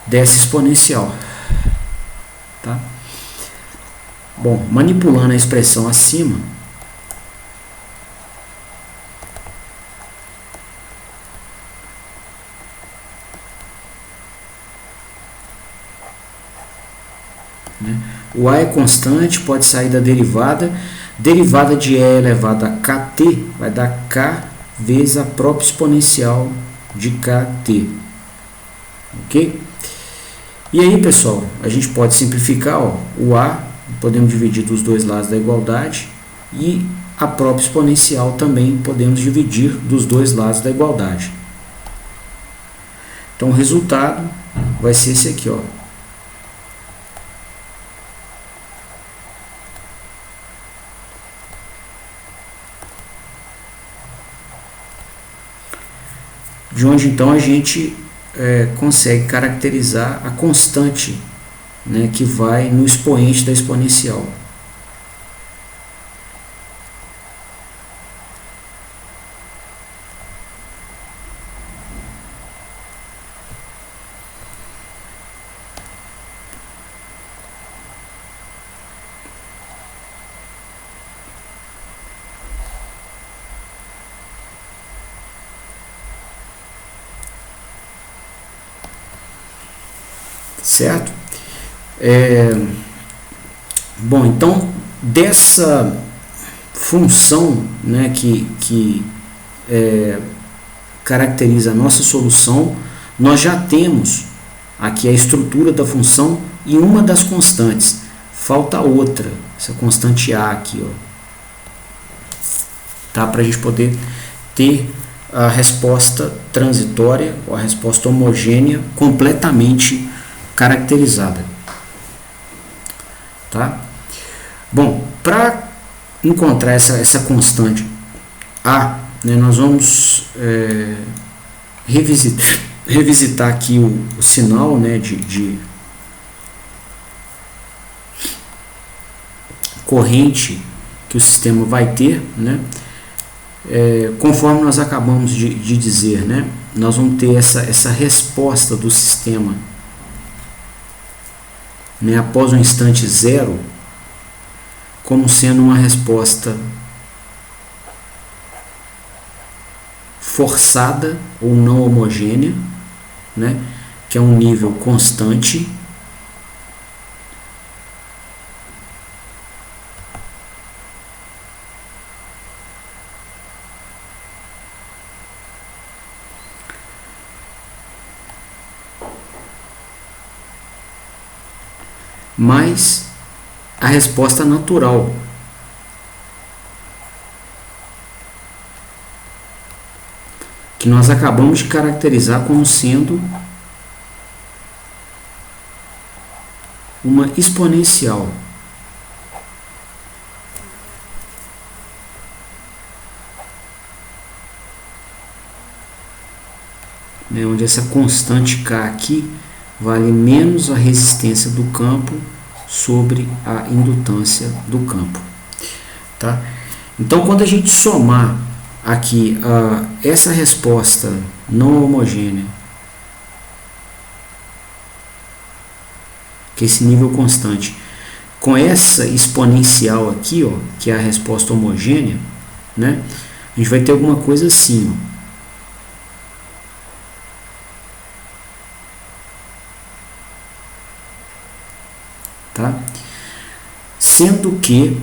dessa exponencial. Tá? Bom, manipulando a expressão acima, né, o A é constante, pode sair da derivada. Derivada de E elevado a kt vai dar k vezes a própria exponencial de kt. Ok? E aí, pessoal, a gente pode simplificar, ó, o A podemos dividir dos dois lados da igualdade e a própria exponencial também podemos dividir dos dois lados da igualdade. Então o resultado vai ser esse aqui, ó. De onde então a gente consegue caracterizar a constante, né, que vai no expoente da exponencial. Certo? Bom, então dessa função, né, que caracteriza a nossa solução, nós já temos aqui a estrutura da função e uma das constantes. Falta outra, essa constante a aqui, ó, tá? Para a gente poder ter a resposta transitória ou a resposta homogênea completamente caracterizada. Tá? Bom, para encontrar essa constante A, né, nós vamos revisitar aqui o sinal, né, de corrente que o sistema vai ter, né? Conforme nós acabamos de dizer, né, nós vamos ter essa resposta do sistema né, após o instante zero, como sendo uma resposta forçada ou não homogênea, né, que é um nível constante, mais a resposta natural, que nós acabamos de caracterizar como sendo uma exponencial. Né, onde essa constante K aqui vale menos a resistência do campo sobre a indutância do campo. Tá? Então, quando a gente somar aqui essa resposta não homogênea, que é esse nível constante, com essa exponencial aqui, ó, que é a resposta homogênea, né, a gente vai ter alguma coisa assim, ó. Tá? Sendo que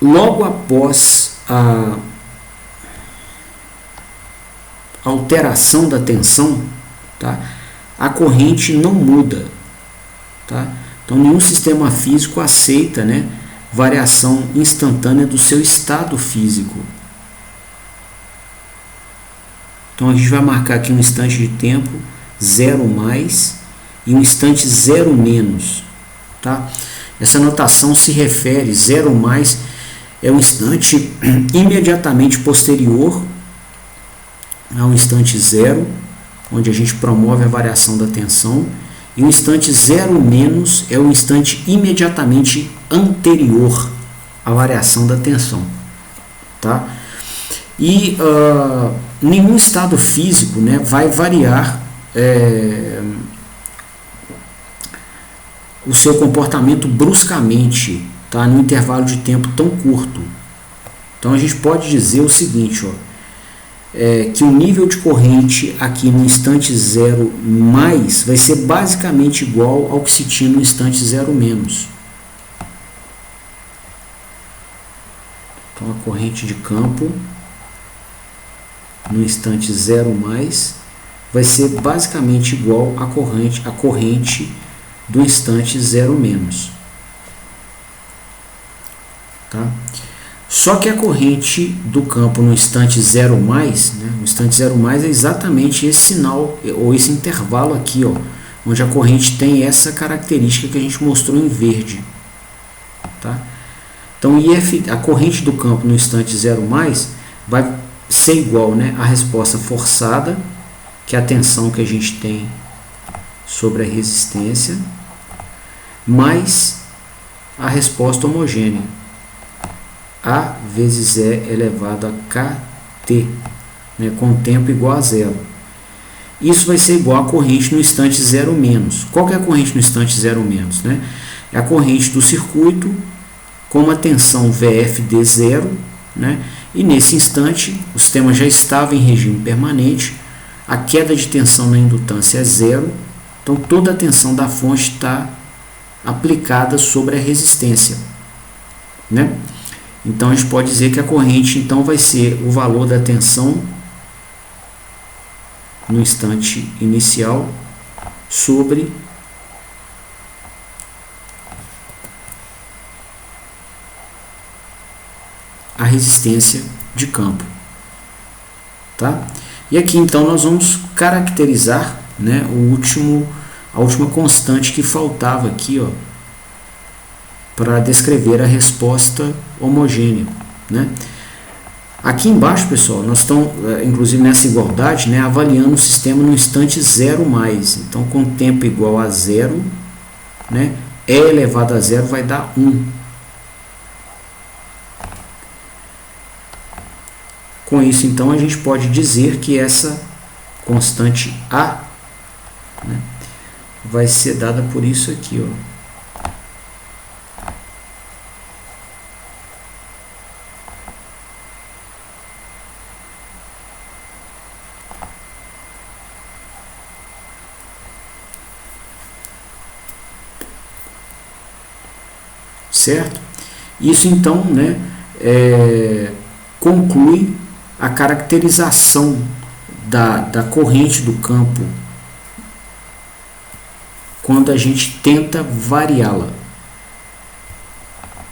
logo após a alteração da tensão, tá, a corrente não muda, tá? Então nenhum sistema físico aceita, né, variação instantânea do seu estado físico. Então a gente vai marcar aqui um instante de tempo 0 mais e um instante 0 menos, tá? Essa notação se refere, 0 mais é um instante imediatamente posterior ao instante 0, onde a gente promove a variação da tensão, e o instante 0 menos é o instante imediatamente anterior à variação da tensão, tá? E nenhum estado físico, né, vai variar o seu comportamento bruscamente, tá, num intervalo de tempo tão curto. Então a gente pode dizer o seguinte, ó, que o nível de corrente aqui no instante 0 mais vai ser basicamente igual ao que se tinha no instante 0 menos. Então a corrente de campo no instante 0 mais vai ser basicamente igual à corrente do instante 0 menos. Tá? Só que a corrente do campo no instante 0 mais, né, no instante 0 mais é exatamente esse sinal, ou esse intervalo aqui, ó, onde a corrente tem essa característica que a gente mostrou em verde. Tá? Então a corrente do campo no instante 0 mais vai ser igual, né, à resposta forçada, que é a tensão que a gente tem sobre a resistência, mais a resposta homogênea, A vezes E elevado a KT, né, com tempo igual a zero. Isso vai ser igual à corrente no instante 0 menos. Qual que é a corrente no instante 0 menos? Né? É a corrente do circuito com uma tensão VFD zero, né? E nesse instante o sistema já estava em regime permanente, a queda de tensão na indutância é zero, então toda a tensão da fonte está aplicada sobre a resistência, né? Então a gente pode dizer que a corrente então vai ser o valor da tensão no instante inicial sobre a resistência de campo, tá? E aqui então nós vamos caracterizar, né, a última constante que faltava aqui, ó, para descrever a resposta homogênea, né? Aqui embaixo, pessoal, nós estamos, inclusive nessa igualdade, né, avaliando o sistema no instante 0 mais. Então, com tempo igual a zero, né, E elevado a zero vai dar 1. Com isso, então, a gente pode dizer que essa constante A, né, vai ser dada por isso aqui, ó. Certo? Isso então, né, conclui a caracterização da corrente do campo quando a gente tenta variá-la.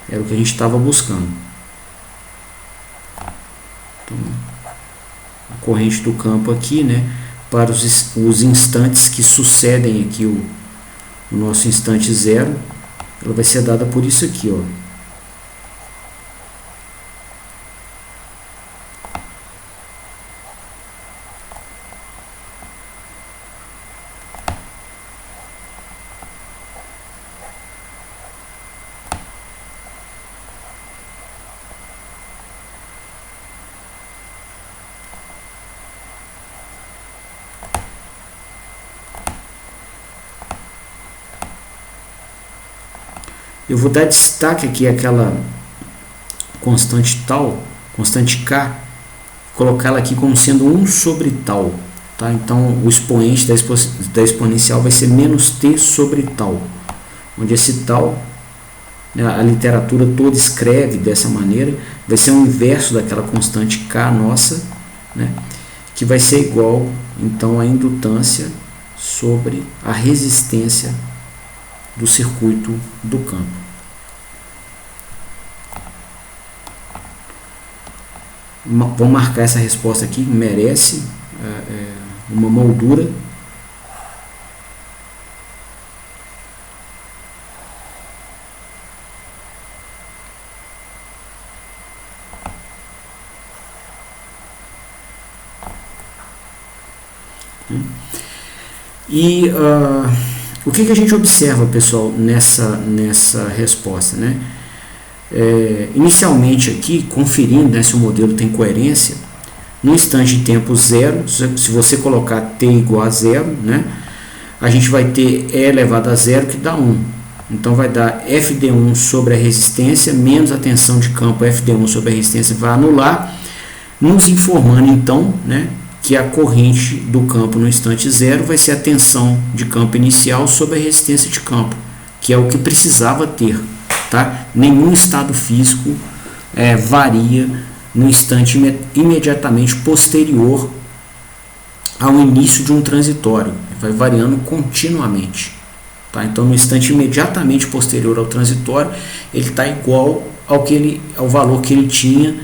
Era o que a gente estava buscando. Então, a corrente do campo aqui, né, para os instantes que sucedem aqui o nosso instante zero, ela vai ser dada por isso aqui, ó. Eu vou dar destaque aqui àquela constante tal, constante K, colocá-la aqui como sendo 1 sobre tal. Tá? Então, o expoente da exponencial vai ser menos t sobre tal, onde esse tal, né, a literatura toda escreve dessa maneira, vai ser o inverso daquela constante K nossa, né, que vai ser igual, então, à indutância sobre a resistência do circuito do campo. Vou marcar essa resposta aqui, merece uma moldura. E o que a gente observa, pessoal, nessa resposta, né? Inicialmente aqui, conferindo, né, se o modelo tem coerência, no instante de tempo zero, se você colocar t igual a zero, né, a gente vai ter e elevado a zero, que dá 1. Então vai dar FD1 sobre a resistência, menos a tensão de campo FD1 sobre a resistência, vai anular, nos informando então, né, que a corrente do campo no instante zero vai ser a tensão de campo inicial sobre a resistência de campo, que é o que precisava ter. Tá? Nenhum estado físico varia no instante imediatamente posterior ao início de um transitório, vai variando continuamente. Tá? Então, no instante imediatamente posterior ao transitório, ele está igual ao valor que ele tinha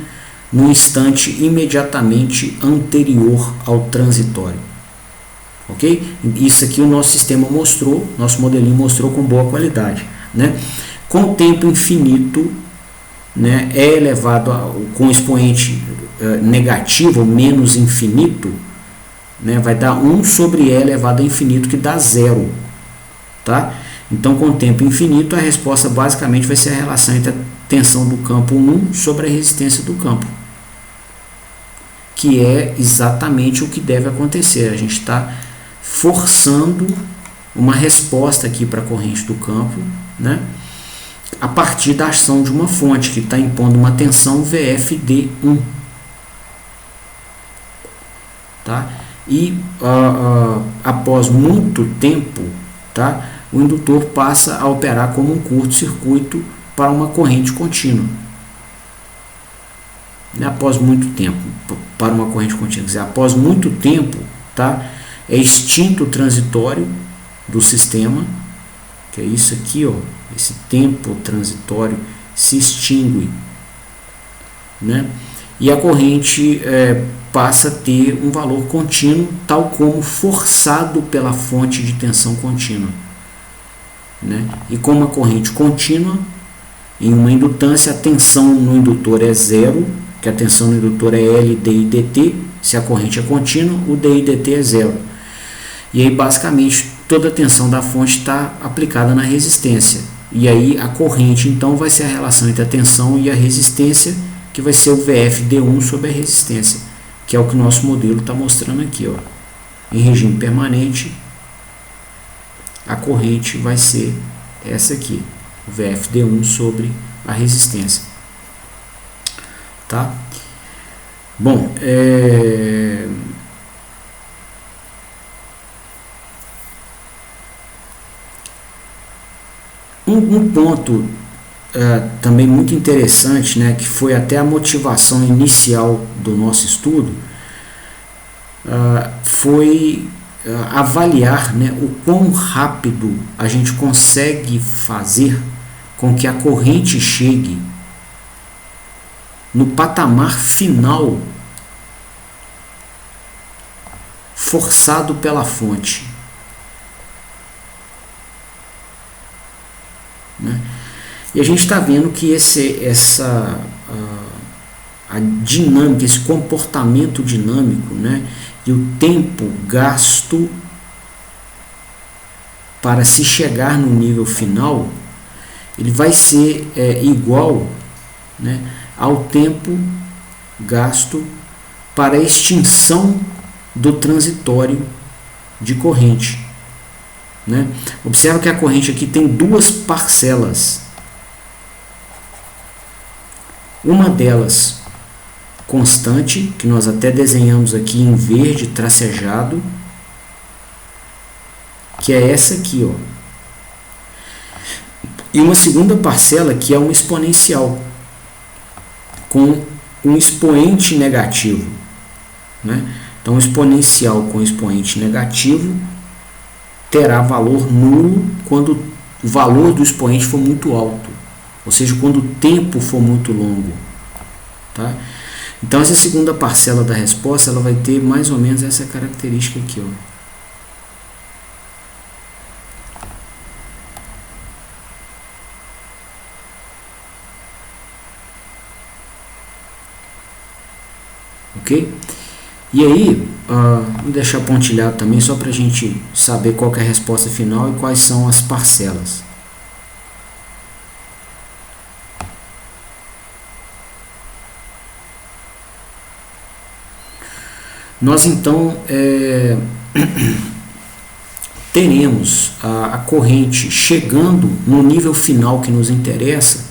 no instante imediatamente anterior ao transitório. Ok? Isso aqui o nosso sistema mostrou, nosso modelinho mostrou com boa qualidade, né? Com tempo infinito, né, é elevado com expoente negativo, menos infinito, né, vai dar 1 sobre e elevado a infinito, que dá 0. Tá? Então, com tempo infinito, a resposta basicamente vai ser a relação entre a tensão do campo 1 sobre a resistência do campo, que é exatamente o que deve acontecer. A gente está forçando uma resposta aqui para a corrente do campo, né, a partir da ação de uma fonte que está impondo uma tensão VFD1. Tá? E após muito tempo, tá, o indutor passa a operar como um curto-circuito para uma corrente contínua. Após muito tempo, para uma corrente contínua, quer dizer, após muito tempo, tá, é extinto o transitório do sistema, que é isso aqui, ó, esse tempo transitório se extingue, né? E a corrente passa a ter um valor contínuo, tal como forçado pela fonte de tensão contínua, né? E como a corrente contínua, em uma indutância, a tensão no indutor é zero, que a tensão no indutor é L, D e dt. Se a corrente é contínua, o D e dt é zero. E aí, basicamente, toda a tensão da fonte está aplicada na resistência. E aí, a corrente, então, vai ser a relação entre a tensão e a resistência, que vai ser o VFD1 sobre a resistência, que é o que o nosso modelo está mostrando aqui, ó. Em regime permanente, a corrente vai ser essa aqui, VFD1 sobre a resistência. Tá? Bom, um ponto também muito interessante, né, que foi até a motivação inicial do nosso estudo, foi avaliar, né, o quão rápido a gente consegue fazer com que a corrente chegue no patamar final forçado pela fonte, né? E a gente está vendo que a dinâmica, esse comportamento dinâmico, né, e o tempo gasto para se chegar no nível final, ele vai ser igual, né, ao tempo gasto para a extinção do transitório de corrente, né? Observa que a corrente aqui tem duas parcelas. Uma delas constante, que nós até desenhamos aqui em verde tracejado, que é essa aqui, ó. E uma segunda parcela que é uma exponencial, com um expoente negativo, né? Então, exponencial com expoente negativo terá valor nulo quando o valor do expoente for muito alto, ou seja, quando o tempo for muito longo, tá? Então, essa segunda parcela da resposta ela vai ter mais ou menos essa característica aqui, ó. Ok? E aí, vou deixar pontilhado também só para a gente saber qual que é a resposta final e quais são as parcelas. Nós então teremos a corrente chegando no nível final que nos interessa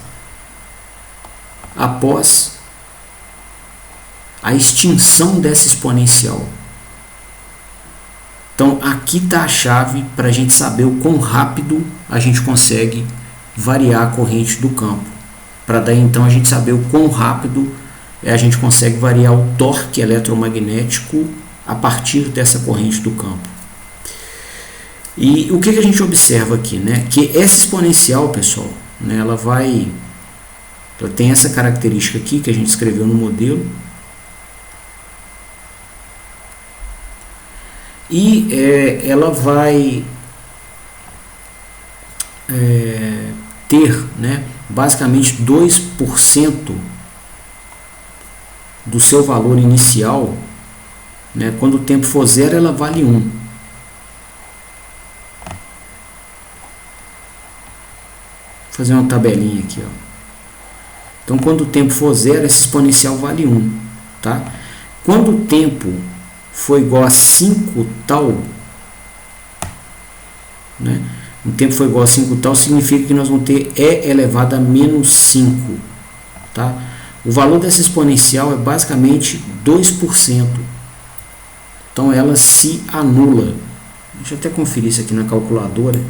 após a extinção dessa exponencial. Então aqui está a chave para a gente saber o quão rápido a gente consegue variar a corrente do campo, para daí então a gente saber o quão rápido a gente consegue variar o torque eletromagnético a partir dessa corrente do campo. E o que a gente observa aqui, né? Que essa exponencial, pessoal, né, ela tem essa característica aqui que a gente escreveu no modelo. E ela vai ter, né, basicamente 2% do seu valor inicial, né, quando o tempo for zero ela vale 1. Vou fazer uma tabelinha aqui, ó. Então quando o tempo for zero essa exponencial vale 1, tá? Quando o tempo for igual a 5 tal, né? O tempo for igual a 5 tal, significa que nós vamos ter E elevado a menos 5, tá? O valor dessa exponencial é basicamente 2%. Então ela se anula. Deixa eu até conferir isso aqui na calculadora.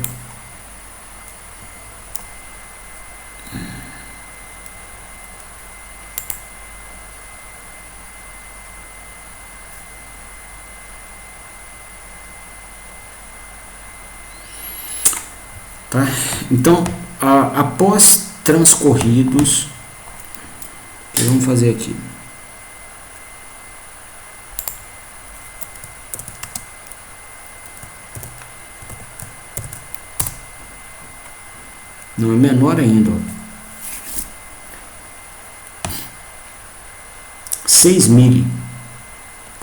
Tá? Então, após transcorridos, o que vamos fazer aqui? Não, é menor ainda, ó. 6 mili,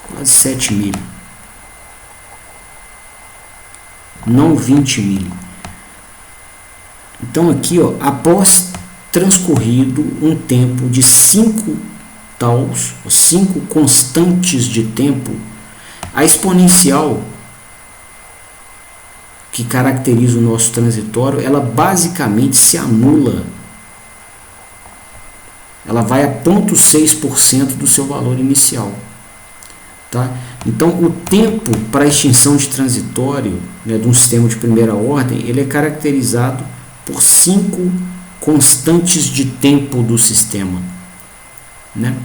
quase 7 mili, não 20 mili. Então aqui, ó, após transcorrido um tempo de 5 taus, 5 constantes de tempo, a exponencial que caracteriza o nosso transitório, ela basicamente se anula. Ela vai a 0,6% do seu valor inicial. Tá? Então, o tempo para extinção de transitório, né, de um sistema de primeira ordem, ele é caracterizado por 5 constantes de tempo do sistema, né?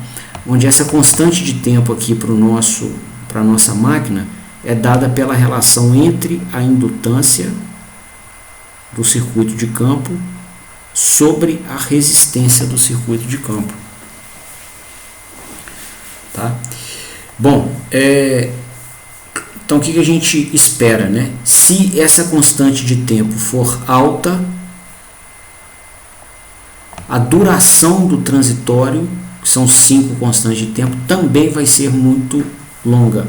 Onde essa constante de tempo aqui para a nossa máquina é dada pela relação entre a indutância do circuito de campo sobre a resistência do circuito de campo. Tá? Bom, então o que a gente espera, né? Se essa constante de tempo for alta, a duração do transitório, que são 5 constantes de tempo, também vai ser muito longa.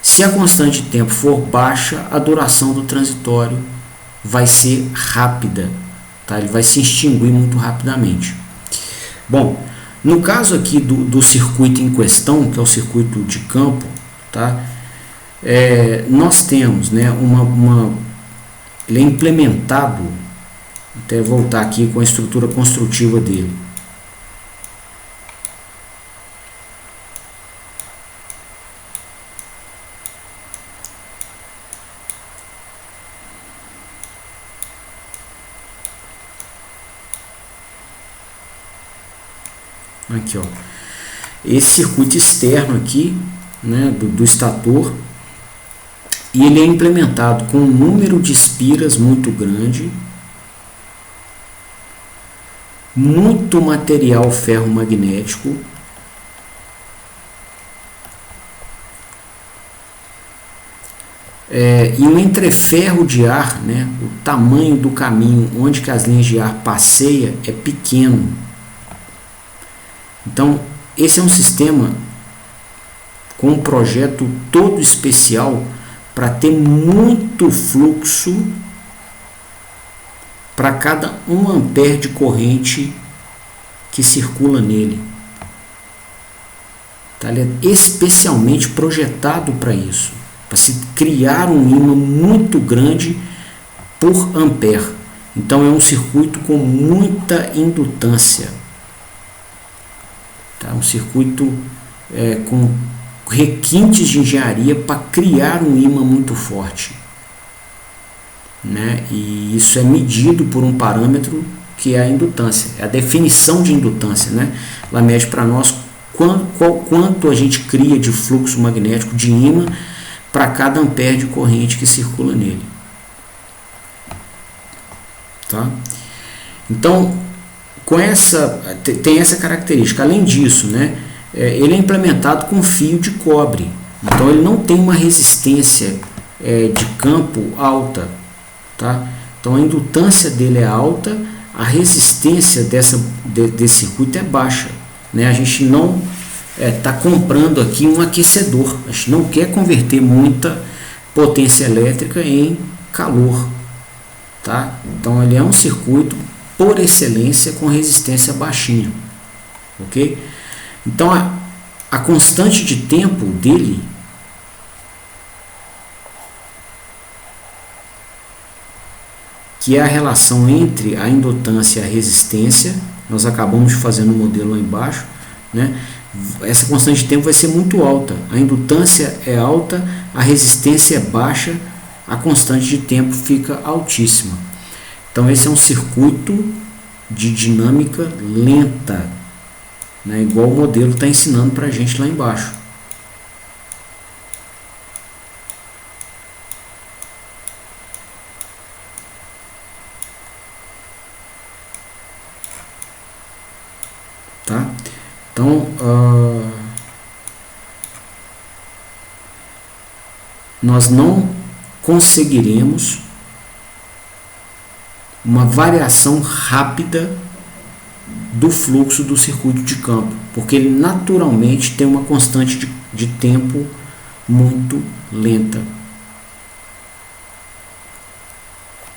Se a constante de tempo for baixa, a duração do transitório vai ser rápida, tá? Ele vai se extinguir muito rapidamente. Bom, no caso aqui do circuito em questão, que é o circuito de campo, tá? Nós temos, né, ele é implementado, até voltar aqui com a estrutura construtiva dele. Aqui, ó, esse circuito externo aqui, né, do estator, e ele é implementado com um número de espiras muito grande, muito material ferromagnético, e um entreferro de ar, né, o tamanho do caminho onde que as linhas de ar passeiam é pequeno. Então, esse é um sistema com um projeto todo especial para ter muito fluxo para cada 1 ampere de corrente que circula nele. Tá? Ele é especialmente projetado para isso, para se criar um ímã muito grande por ampere. Então é um circuito com muita indutância. Tá? Um circuito com requintes de engenharia para criar um ímã muito forte, né? E isso é medido por um parâmetro que é a indutância, é a definição de indutância, né? Ela mede para nós quanto a gente cria de fluxo magnético de ímã para cada ampere de corrente que circula nele. Tá? Então, tem essa característica. Além disso, né, ele é implementado com fio de cobre, então ele não tem uma resistência de campo alta, tá? Então a indutância dele é alta, a resistência desse circuito é baixa, né? A gente não está comprando aqui um aquecedor, a gente não quer converter muita potência elétrica em calor, tá? Então ele é um circuito por excelência com resistência baixinha, ok? Então a constante de tempo dele que é a relação entre a indutância e a resistência, nós acabamos de fazer no modelo lá embaixo, né? Essa constante de tempo vai ser muito alta, a indutância é alta, a resistência é baixa, a constante de tempo fica altíssima. Então esse é um circuito de dinâmica lenta, né, igual o modelo está ensinando para a gente lá embaixo. Tá? Então, nós não conseguiremos uma variação rápida do fluxo do circuito de campo, porque ele naturalmente tem uma constante de tempo muito lenta.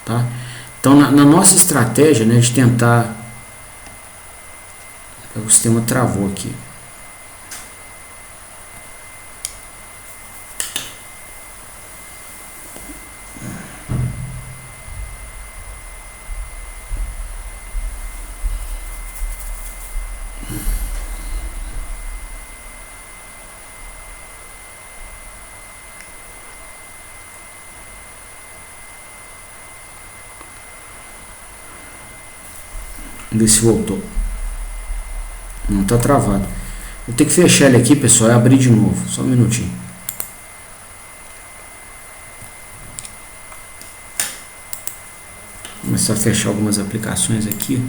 Tá? Então, na nossa estratégia, né, de tentar... O sistema travou aqui. Vamos ver se voltou. Não, está travado. Vou ter que fechar ele aqui, pessoal, e abrir de novo. Só um minutinho. Vou começar a fechar algumas aplicações aqui.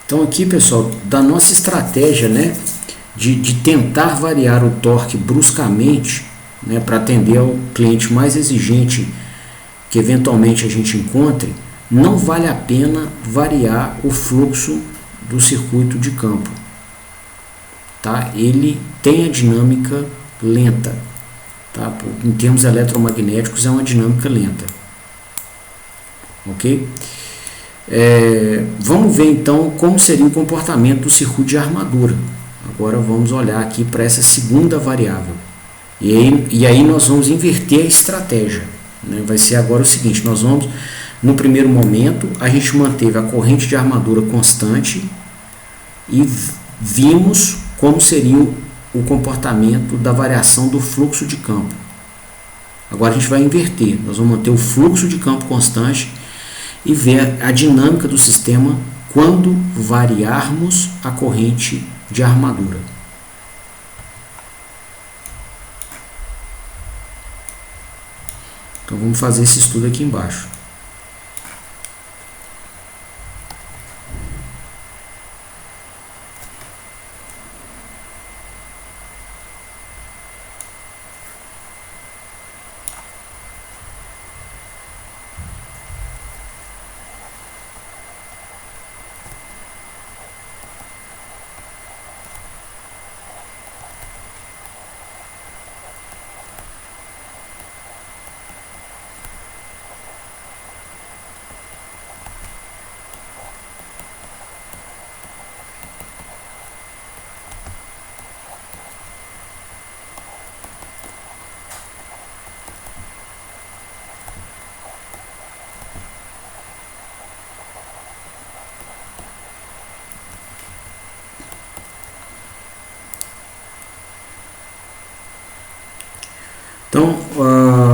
Então aqui, pessoal, da nossa estratégia, né, de tentar variar o torque bruscamente, né, para atender ao cliente mais exigente que eventualmente a gente encontre, não vale a pena variar o fluxo do circuito de campo. Tá? Ele tem a dinâmica lenta. Tá? Em termos eletromagnéticos é uma dinâmica lenta. Ok? Vamos ver então como seria o comportamento do circuito de armadura. Agora vamos olhar aqui para essa segunda variável. E aí nós vamos inverter a estratégia. Né? Vai ser agora o seguinte, nós vamos, no primeiro momento, a gente manteve a corrente de armadura constante e vimos como seria o comportamento da variação do fluxo de campo. Agora a gente vai inverter, nós vamos manter o fluxo de campo constante e ver a dinâmica do sistema quando variarmos a corrente de armadura. Então vamos fazer esse estudo aqui embaixo. Então,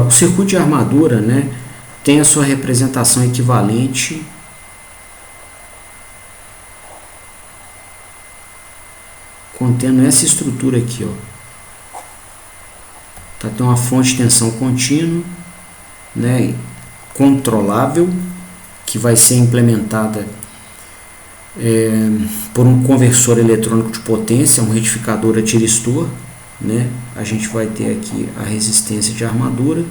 o circuito de armadura, né, tem a sua representação equivalente contendo essa estrutura aqui, ó. Tá, tem uma fonte de tensão contínua, né, controlável, que vai ser implementada por um conversor eletrônico de potência, um retificador a tiristor. Né? A gente vai ter aqui a resistência de armadura,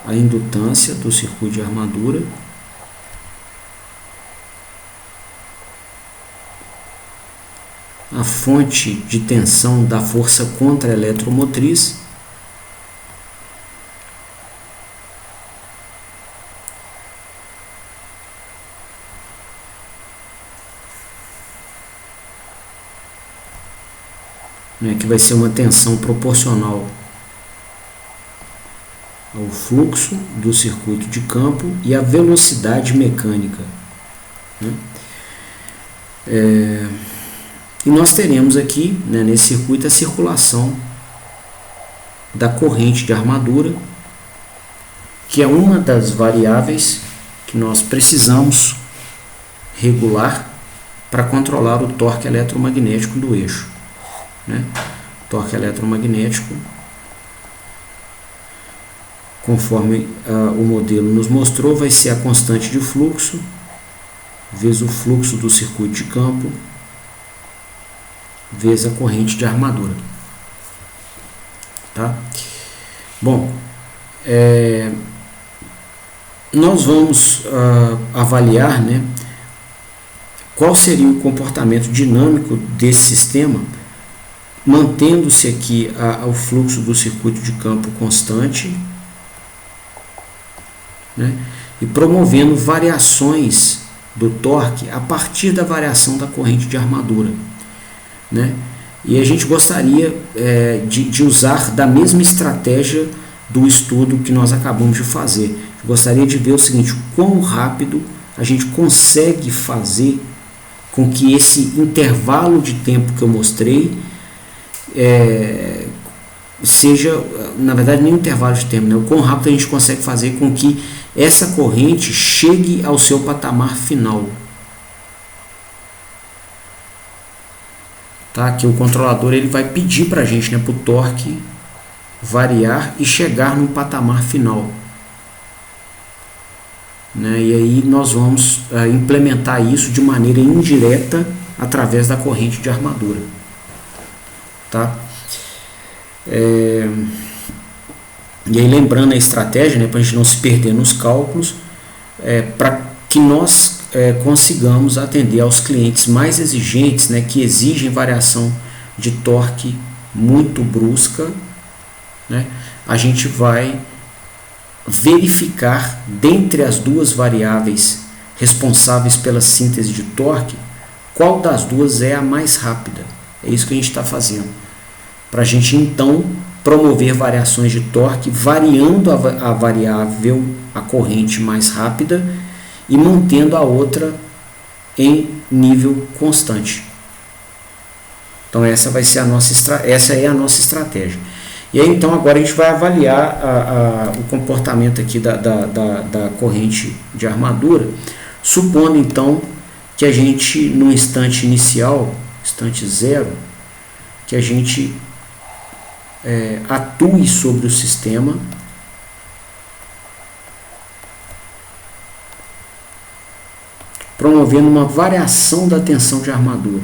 a indutância do circuito de armadura, a fonte de tensão da força contra-eletromotriz, né, que vai ser uma tensão proporcional ao fluxo do circuito de campo e à velocidade mecânica. Né? E nós teremos aqui, né, nesse circuito, a circulação da corrente de armadura, que é uma das variáveis que nós precisamos regular para controlar o torque eletromagnético do eixo. Né? Torque eletromagnético, conforme o modelo nos mostrou, vai ser a constante de fluxo vezes o fluxo do circuito de campo, vezes a corrente de armadura. Tá? Bom, nós vamos avaliar, né, qual seria o comportamento dinâmico desse sistema, mantendo-se aqui o fluxo do circuito de campo constante, né, e promovendo variações do torque a partir da variação da corrente de armadura, né? E a gente gostaria de usar da mesma estratégia do estudo que nós acabamos de fazer. Eu gostaria de ver o seguinte: quão rápido a gente consegue fazer com que esse intervalo de tempo que eu mostrei seja, na verdade, nem um intervalo de tempo, né? O quão rápido a gente consegue fazer com que essa corrente chegue ao seu patamar final. Tá? Que o controlador ele vai pedir para a gente, né, para o torque variar e chegar no patamar final. Né? E aí nós vamos implementar isso de maneira indireta através da corrente de armadura. Tá? E aí, lembrando a estratégia, né, para a gente não se perder nos cálculos, para que nós consigamos atender aos clientes mais exigentes, né, que exigem variação de torque muito brusca, né, a gente vai verificar dentre as duas variáveis responsáveis pela síntese de torque, qual das duas é a mais rápida. É isso que a gente está fazendo, para a gente então promover variações de torque variando a variável, a corrente mais rápida, e mantendo a outra em nível constante. Então essa é a nossa estratégia. E aí então agora a gente vai avaliar o comportamento aqui da corrente de armadura, supondo então que a gente no instante inicial, instante zero, que a gente atue sobre o sistema promovendo uma variação da tensão de armadura.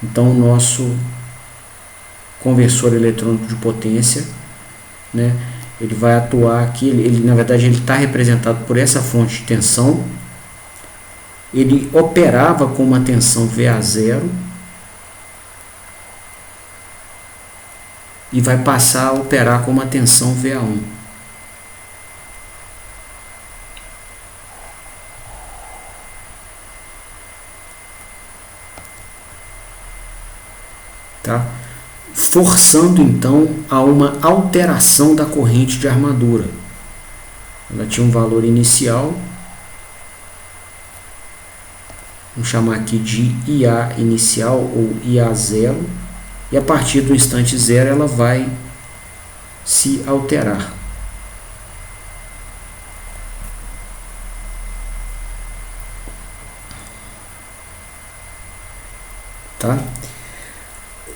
Então o nosso conversor eletrônico de potência, né, ele vai atuar aqui, na verdade ele está representado por essa fonte de tensão. Ele operava com uma tensão VA0 e vai passar a operar com uma tensão VA1. Tá? Forçando então a uma alteração da corrente de armadura. Ela tinha um valor inicial, vamos chamar aqui de IA inicial ou IA0, e a partir do instante zero ela vai se alterar. Tá?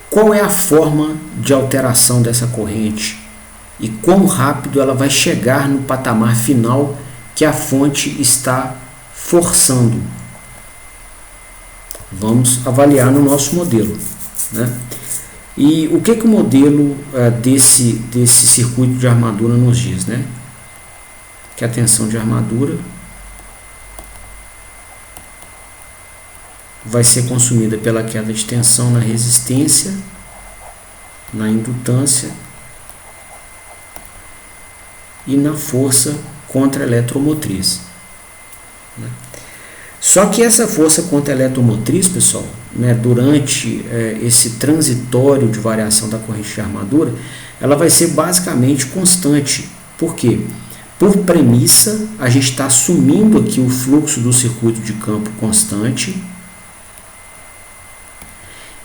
Qual é a forma de alteração dessa corrente e quão rápido ela vai chegar no patamar final que a fonte está forçando? Vamos avaliar no nosso modelo, né? E o que o modelo desse circuito de armadura nos diz, né? Que a tensão de armadura vai ser consumida pela queda de tensão na resistência, na indutância e na força contra-eletromotriz. Só que essa força contra-eletromotriz, pessoal, né, durante esse transitório de variação da corrente de armadura, ela vai ser basicamente constante. Por quê? Por premissa, a gente está assumindo aqui o fluxo do circuito de campo constante,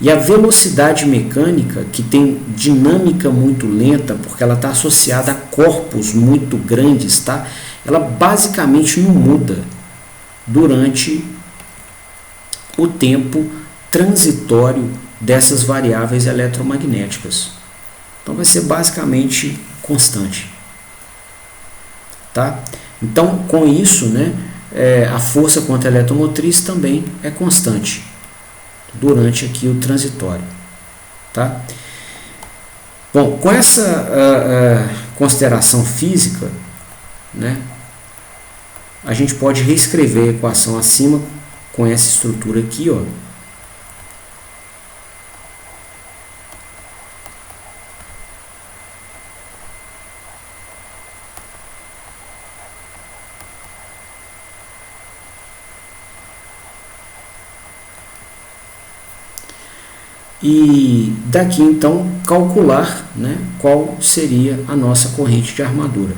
e a velocidade mecânica, que tem dinâmica muito lenta, porque ela está associada a corpos muito grandes, tá? Ela basicamente não muda durante o tempo transitório dessas variáveis eletromagnéticas. Então vai ser basicamente constante. Tá? Então, com isso, né, a força contra a eletromotriz também é constante durante aqui o transitório, tá? Bom, com essa consideração física, né, a gente pode reescrever a equação acima com essa estrutura aqui, ó. E daqui então calcular, né, qual seria a nossa corrente de armadura.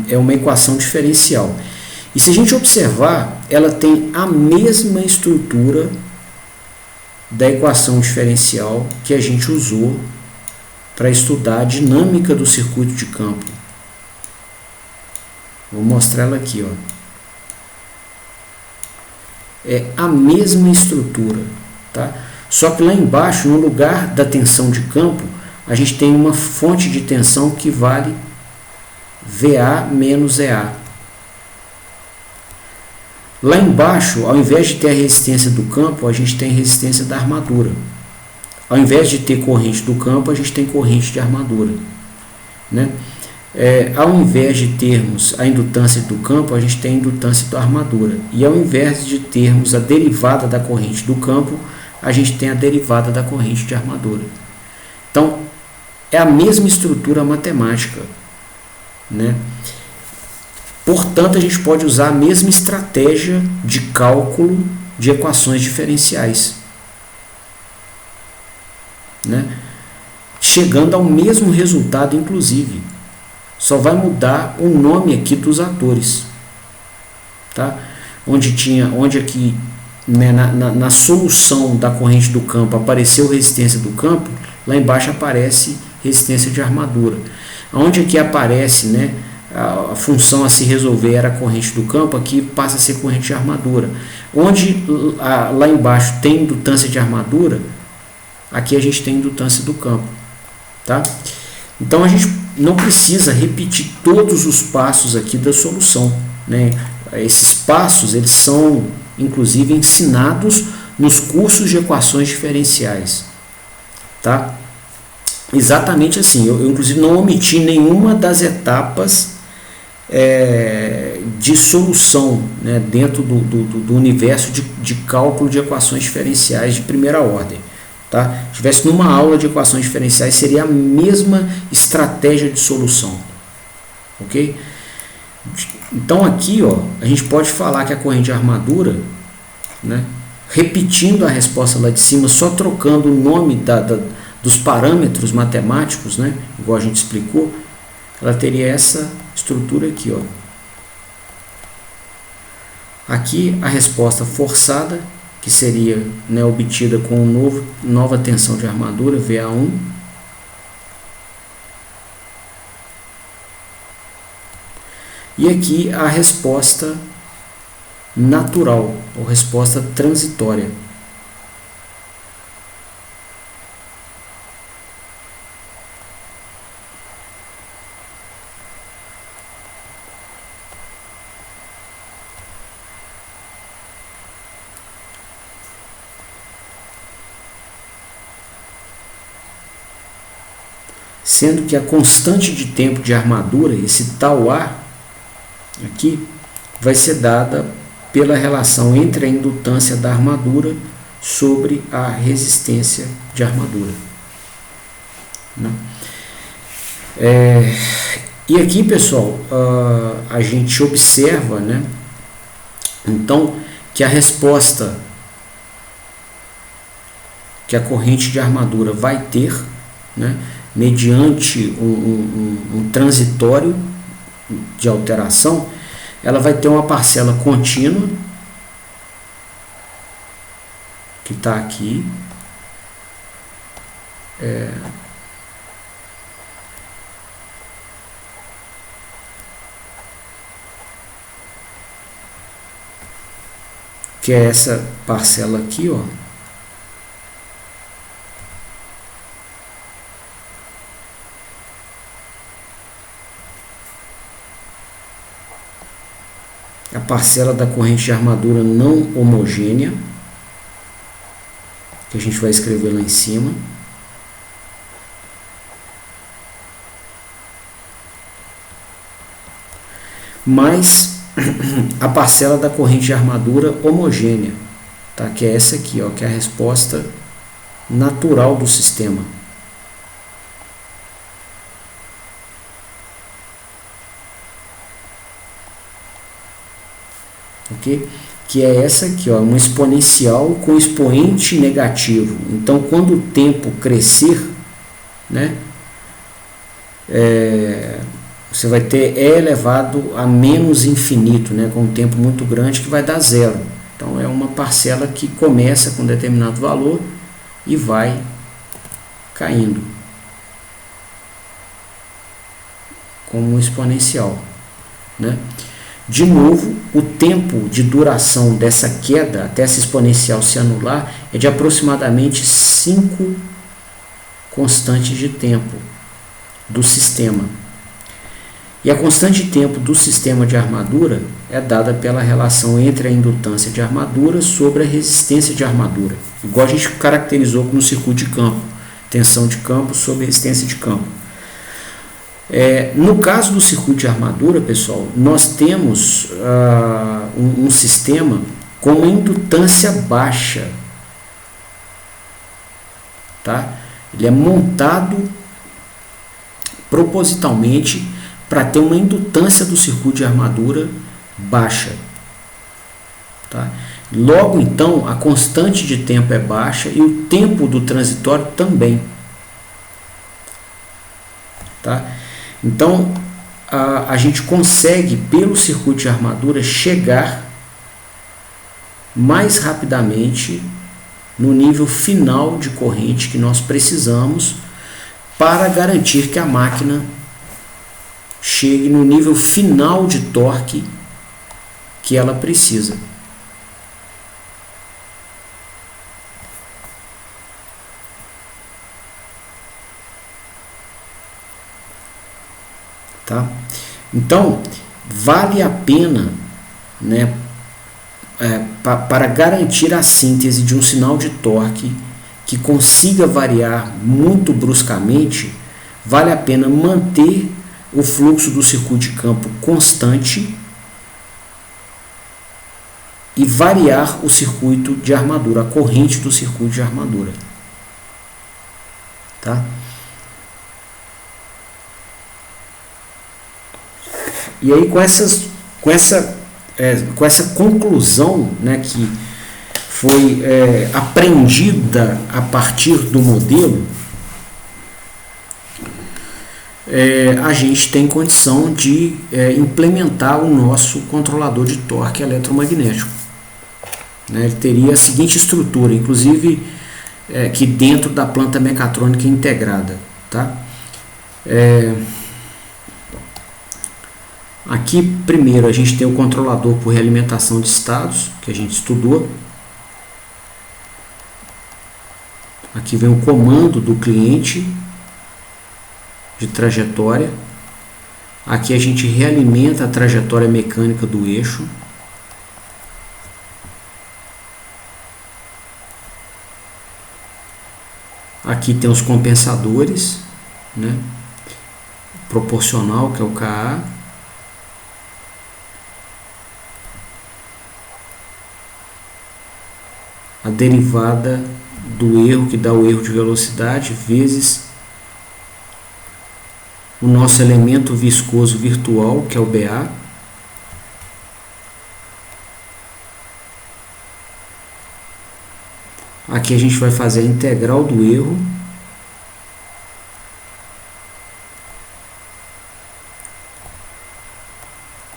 É uma equação diferencial. E se a gente observar, ela tem a mesma estrutura da equação diferencial que a gente usou para estudar a dinâmica do circuito de campo. Vou mostrar ela aqui, ó. É a mesma estrutura, tá? Só que lá embaixo, no lugar da tensão de campo, a gente tem uma fonte de tensão que vale VA menos EA. Lá embaixo, ao invés de ter a resistência do campo, a gente tem a resistência da armadura. Ao invés de ter corrente do campo, a gente tem corrente de armadura, né? Ao invés de termos a indutância do campo, a gente tem a indutância da armadura. E ao invés de termos a derivada da corrente do campo, a gente tem a derivada da corrente de armadura. Então, é a mesma estrutura matemática, né? Portanto, a gente pode usar a mesma estratégia de cálculo de equações diferenciais, né? Chegando ao mesmo resultado, inclusive. Só vai mudar o nome aqui dos atores, tá? Onde aqui, né, na solução da corrente do campo apareceu resistência do campo, lá embaixo aparece resistência de armadura. Onde aqui aparece, né, a função a se resolver era a corrente do campo, aqui passa a ser corrente de armadura. Onde lá embaixo tem indutância de armadura, aqui a gente tem indutância do campo, tá? Então a gente não precisa repetir todos os passos aqui da solução, né? Esses passos, eles são inclusive ensinados nos cursos de equações diferenciais, tá? Exatamente assim. Eu inclusive não omiti nenhuma das etapas de solução, né, dentro do universo de cálculo de equações diferenciais de primeira ordem. Tá? Se tivesse numa aula de equações diferenciais, seria a mesma estratégia de solução. Ok? Então aqui, ó, a gente pode falar que a corrente de armadura, né, repetindo a resposta lá de cima, só trocando o nome dos parâmetros matemáticos, né, igual a gente explicou, ela teria essa estrutura aqui, ó. Aqui a resposta forçada, que seria, né, obtida com nova tensão de armadura, VA1. E aqui a resposta natural, ou resposta transitória. Sendo que a constante de tempo de armadura, esse tal A, aqui, vai ser dada pela relação entre a indutância da armadura sobre a resistência de armadura, né? E aqui, pessoal, a gente observa, né, então, que a resposta que a corrente de armadura vai ter, né, mediante um transitório de alteração, ela vai ter uma parcela contínua, que está aqui, que é essa parcela aqui, ó. parcela da corrente de armadura não homogênea, que a gente vai escrever lá em cima. Mais a parcela da corrente de armadura homogênea, tá? Que é essa aqui, ó, que é a resposta natural do sistema. Okay? Que é essa aqui, ó, uma exponencial com expoente negativo. Então, quando o tempo crescer, né, você vai ter E elevado a menos infinito, né, com um tempo muito grande, que vai dar zero. Então, é uma parcela que começa com determinado valor e vai caindo como um exponencial, né? De novo, o tempo de duração dessa queda até essa exponencial se anular é de aproximadamente 5 constantes de tempo do sistema. E a constante de tempo do sistema de armadura é dada pela relação entre a indutância de armadura sobre a resistência de armadura, igual a gente caracterizou no circuito de campo, tensão de campo sobre resistência de campo. No caso do circuito de armadura, pessoal, nós temos um sistema com uma indutância baixa, tá? Ele é montado propositalmente para ter uma indutância do circuito de armadura baixa, tá? Logo, então, a constante de tempo é baixa e o tempo do transitório também, tá? Então, a gente consegue, pelo circuito de armadura, chegar mais rapidamente no nível final de corrente que nós precisamos para garantir que a máquina chegue no nível final de torque que ela precisa. Tá? Então, vale a pena, né, para garantir a síntese de um sinal de torque que consiga variar muito bruscamente, vale a pena manter o fluxo do circuito de campo constante e variar o circuito de armadura, a corrente do circuito de armadura. Tá? E aí, com essa conclusão, né, que foi aprendida a partir do modelo, a gente tem condição de implementar o nosso controlador de torque eletromagnético. Né? Ele teria a seguinte estrutura, inclusive aqui dentro da planta mecatrônica integrada. Tá? Aqui, primeiro, a gente tem o controlador por realimentação de estados, que a gente estudou. Aqui vem o comando do cliente de trajetória. Aqui a gente realimenta a trajetória mecânica do eixo. Aqui tem os compensadores, né? Proporcional, que é o KA. A derivada do erro, que dá o erro de velocidade, vezes o nosso elemento viscoso virtual, que é o BA. Aqui a gente vai fazer a integral do erro.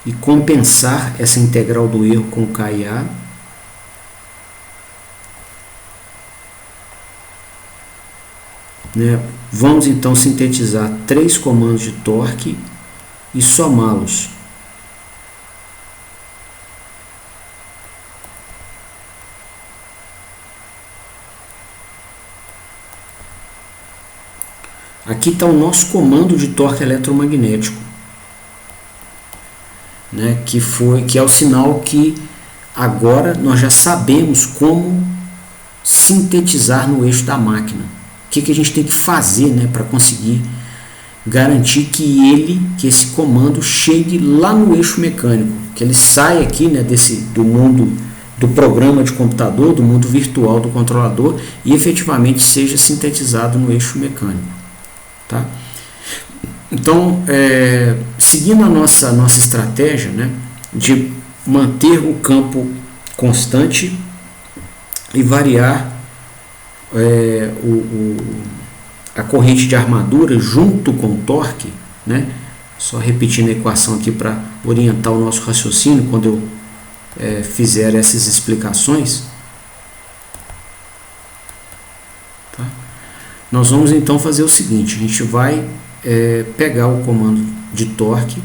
E compensar essa integral do erro com K e A. Né? Vamos então sintetizar 3 comandos de torque e somá-los. Aqui está o nosso comando de torque eletromagnético. né, que é o sinal que agora nós já sabemos como sintetizar no eixo da máquina. O que a gente tem que fazer, né, para conseguir garantir que esse comando chegue lá no eixo mecânico, que ele saia aqui, né, do mundo do programa de computador, do mundo virtual do controlador, e efetivamente seja sintetizado no eixo mecânico. Tá? Então, seguindo a nossa estratégia, né, de manter o campo constante e variar a corrente de armadura junto com o torque, né, só repetindo a equação aqui para orientar o nosso raciocínio quando eu fizer essas explicações, tá? Nós vamos então fazer o seguinte: a gente vai pegar o comando de torque,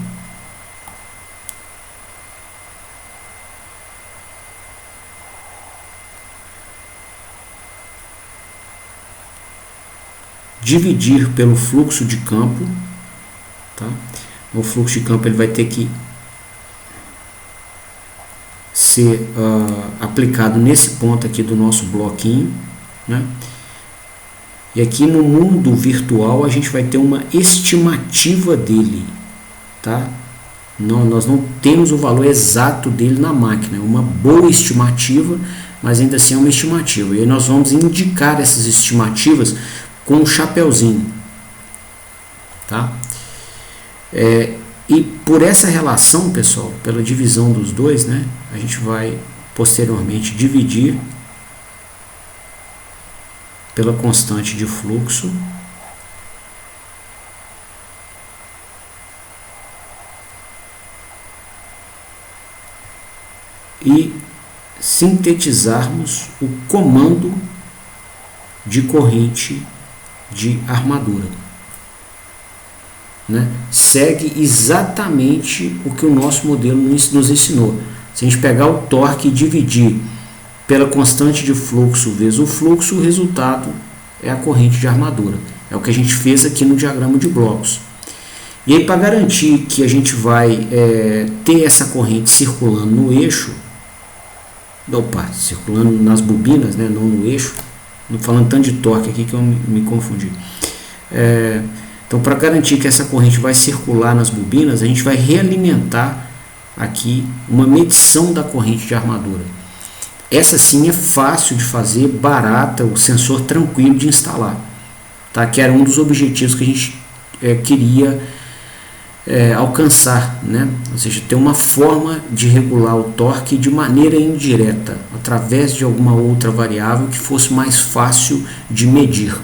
dividir pelo fluxo de campo, tá? O fluxo de campo ele vai ter que ser aplicado nesse ponto aqui do nosso bloquinho, né? E aqui no mundo virtual a gente vai ter uma estimativa dele, tá? Nós não temos o valor exato dele na máquina, é uma boa estimativa, mas ainda assim é uma estimativa. E aí nós vamos indicar essas estimativas com um chapeuzinho, tá? E por essa relação, pessoal, pela divisão dos dois, né, a gente vai posteriormente dividir pela constante de fluxo e sintetizarmos o comando de corrente de armadura. Né? Segue exatamente o que o nosso modelo nos ensinou. Se a gente pegar o torque e dividir pela constante de fluxo vezes o fluxo, o resultado é a corrente de armadura. É o que a gente fez aqui no diagrama de blocos. E aí, para garantir que a gente vai ter essa corrente circulando no eixo, circulando nas bobinas, né, não no eixo, não falando tanto de torque aqui que eu me confundi. Então, para garantir que essa corrente vai circular nas bobinas, a gente vai realimentar aqui uma medição da corrente de armadura. Essa sim é fácil de fazer, barata, o sensor tranquilo de instalar, tá? Que era um dos objetivos que a gente queria alcançar, né? Ou seja, ter uma forma de regular o torque de maneira indireta, através de alguma outra variável que fosse mais fácil de medir.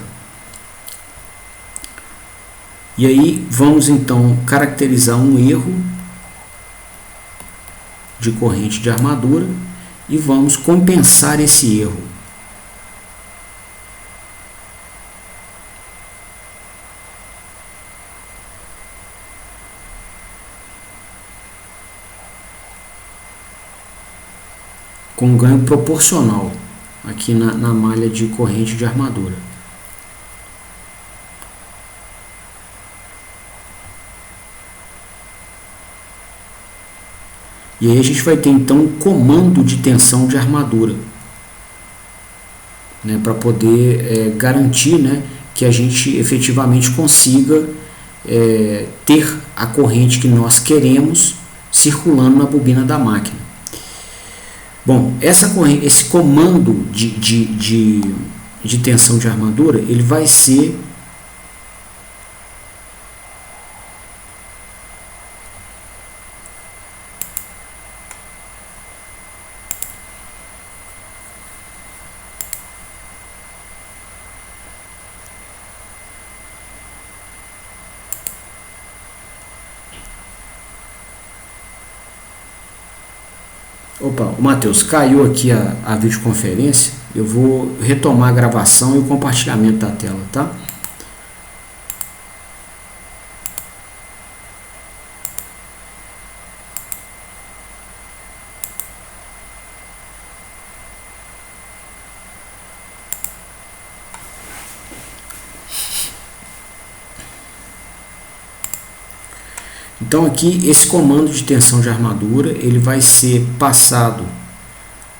E aí vamos então caracterizar um erro de corrente de armadura e vamos compensar esse erro. Com um ganho proporcional aqui na malha de corrente de armadura. E aí a gente vai ter então um comando de tensão de armadura, né, para poder garantir, né, que a gente efetivamente consiga ter a corrente que nós queremos circulando na bobina da máquina. Bom, esse comando de tensão de armadura, ele vai ser o Matheus, caiu aqui a videoconferência. Eu vou retomar a gravação e o compartilhamento da tela, tá? Então aqui esse comando de tensão de armadura ele vai ser passado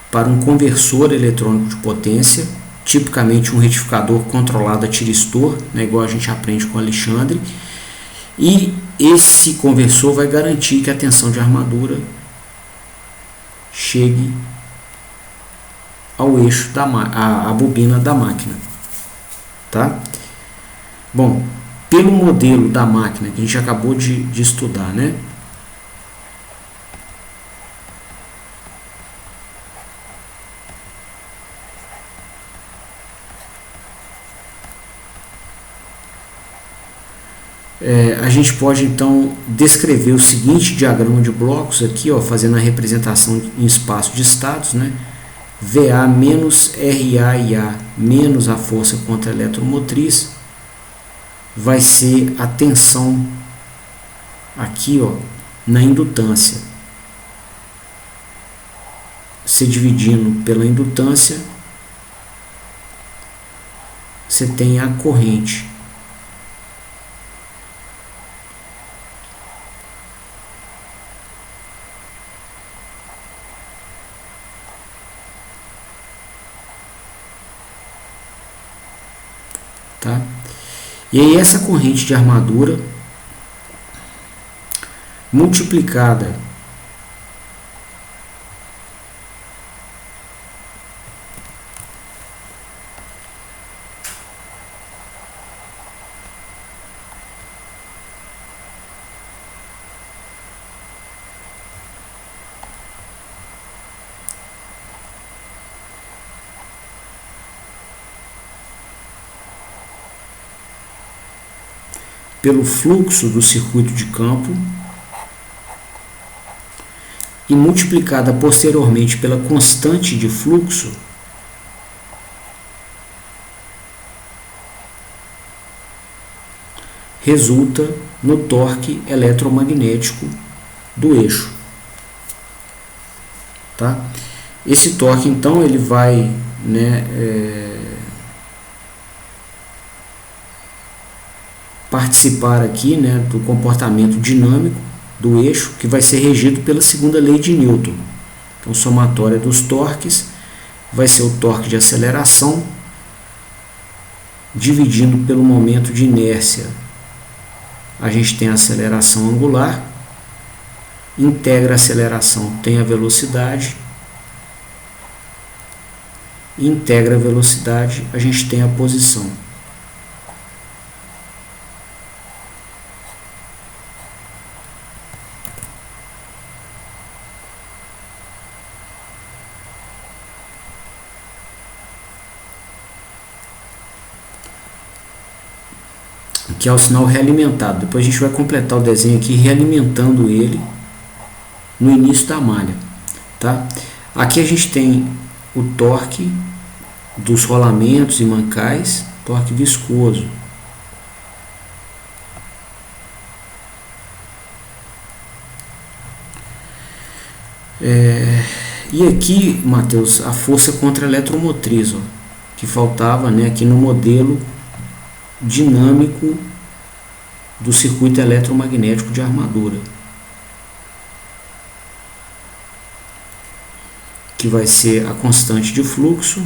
para um conversor eletrônico de potência, tipicamente um retificador controlado a tiristor, né, igual a gente aprende com o Alexandre, e esse conversor vai garantir que a tensão de armadura chegue ao eixo a bobina da máquina, tá? Bom, pelo modelo da máquina que a gente acabou de estudar, né? A gente pode então descrever o seguinte diagrama de blocos aqui, ó, fazendo a representação em espaço de estados, né? VA menos RAIA menos a força contra a eletromotriz vai ser a tensão aqui, ó, na indutância. Você dividindo pela indutância, você tem a corrente. Tá? E aí essa corrente de armadura multiplicada pelo fluxo do circuito de campo e multiplicada posteriormente pela constante de fluxo, resulta no torque eletromagnético do eixo. Tá? Esse torque então ele vai, né, participar aqui, né, do comportamento dinâmico do eixo, que vai ser regido pela segunda lei de Newton. Então, somatória dos torques vai ser o torque de aceleração dividindo pelo momento de inércia. A gente tem a aceleração angular, integra a aceleração, tem a velocidade, integra a velocidade, a gente tem a posição. Que é o sinal realimentado. Depois a gente vai completar o desenho aqui realimentando ele no início da malha, tá? Aqui a gente tem o torque dos rolamentos e mancais, torque viscoso. E aqui, Matheus, a força contra a eletromotriz, ó, que faltava, né, aqui no modelo dinâmico do circuito eletromagnético de armadura, que vai ser a constante de fluxo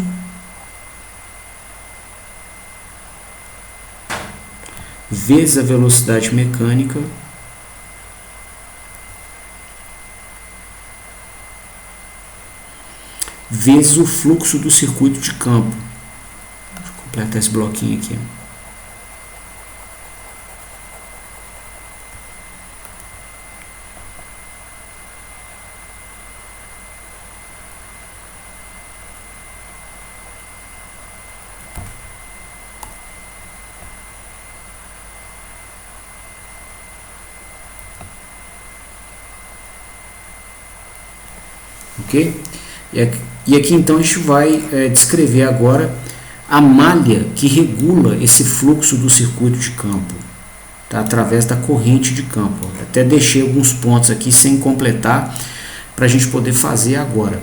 vezes a velocidade mecânica vezes o fluxo do circuito de campo. Deixa eu completar esse bloquinho aqui. Ok? E aqui então a gente vai descrever agora a malha que regula esse fluxo do circuito de campo, tá? Através da corrente de campo. Até deixei alguns pontos aqui sem completar para a gente poder fazer agora,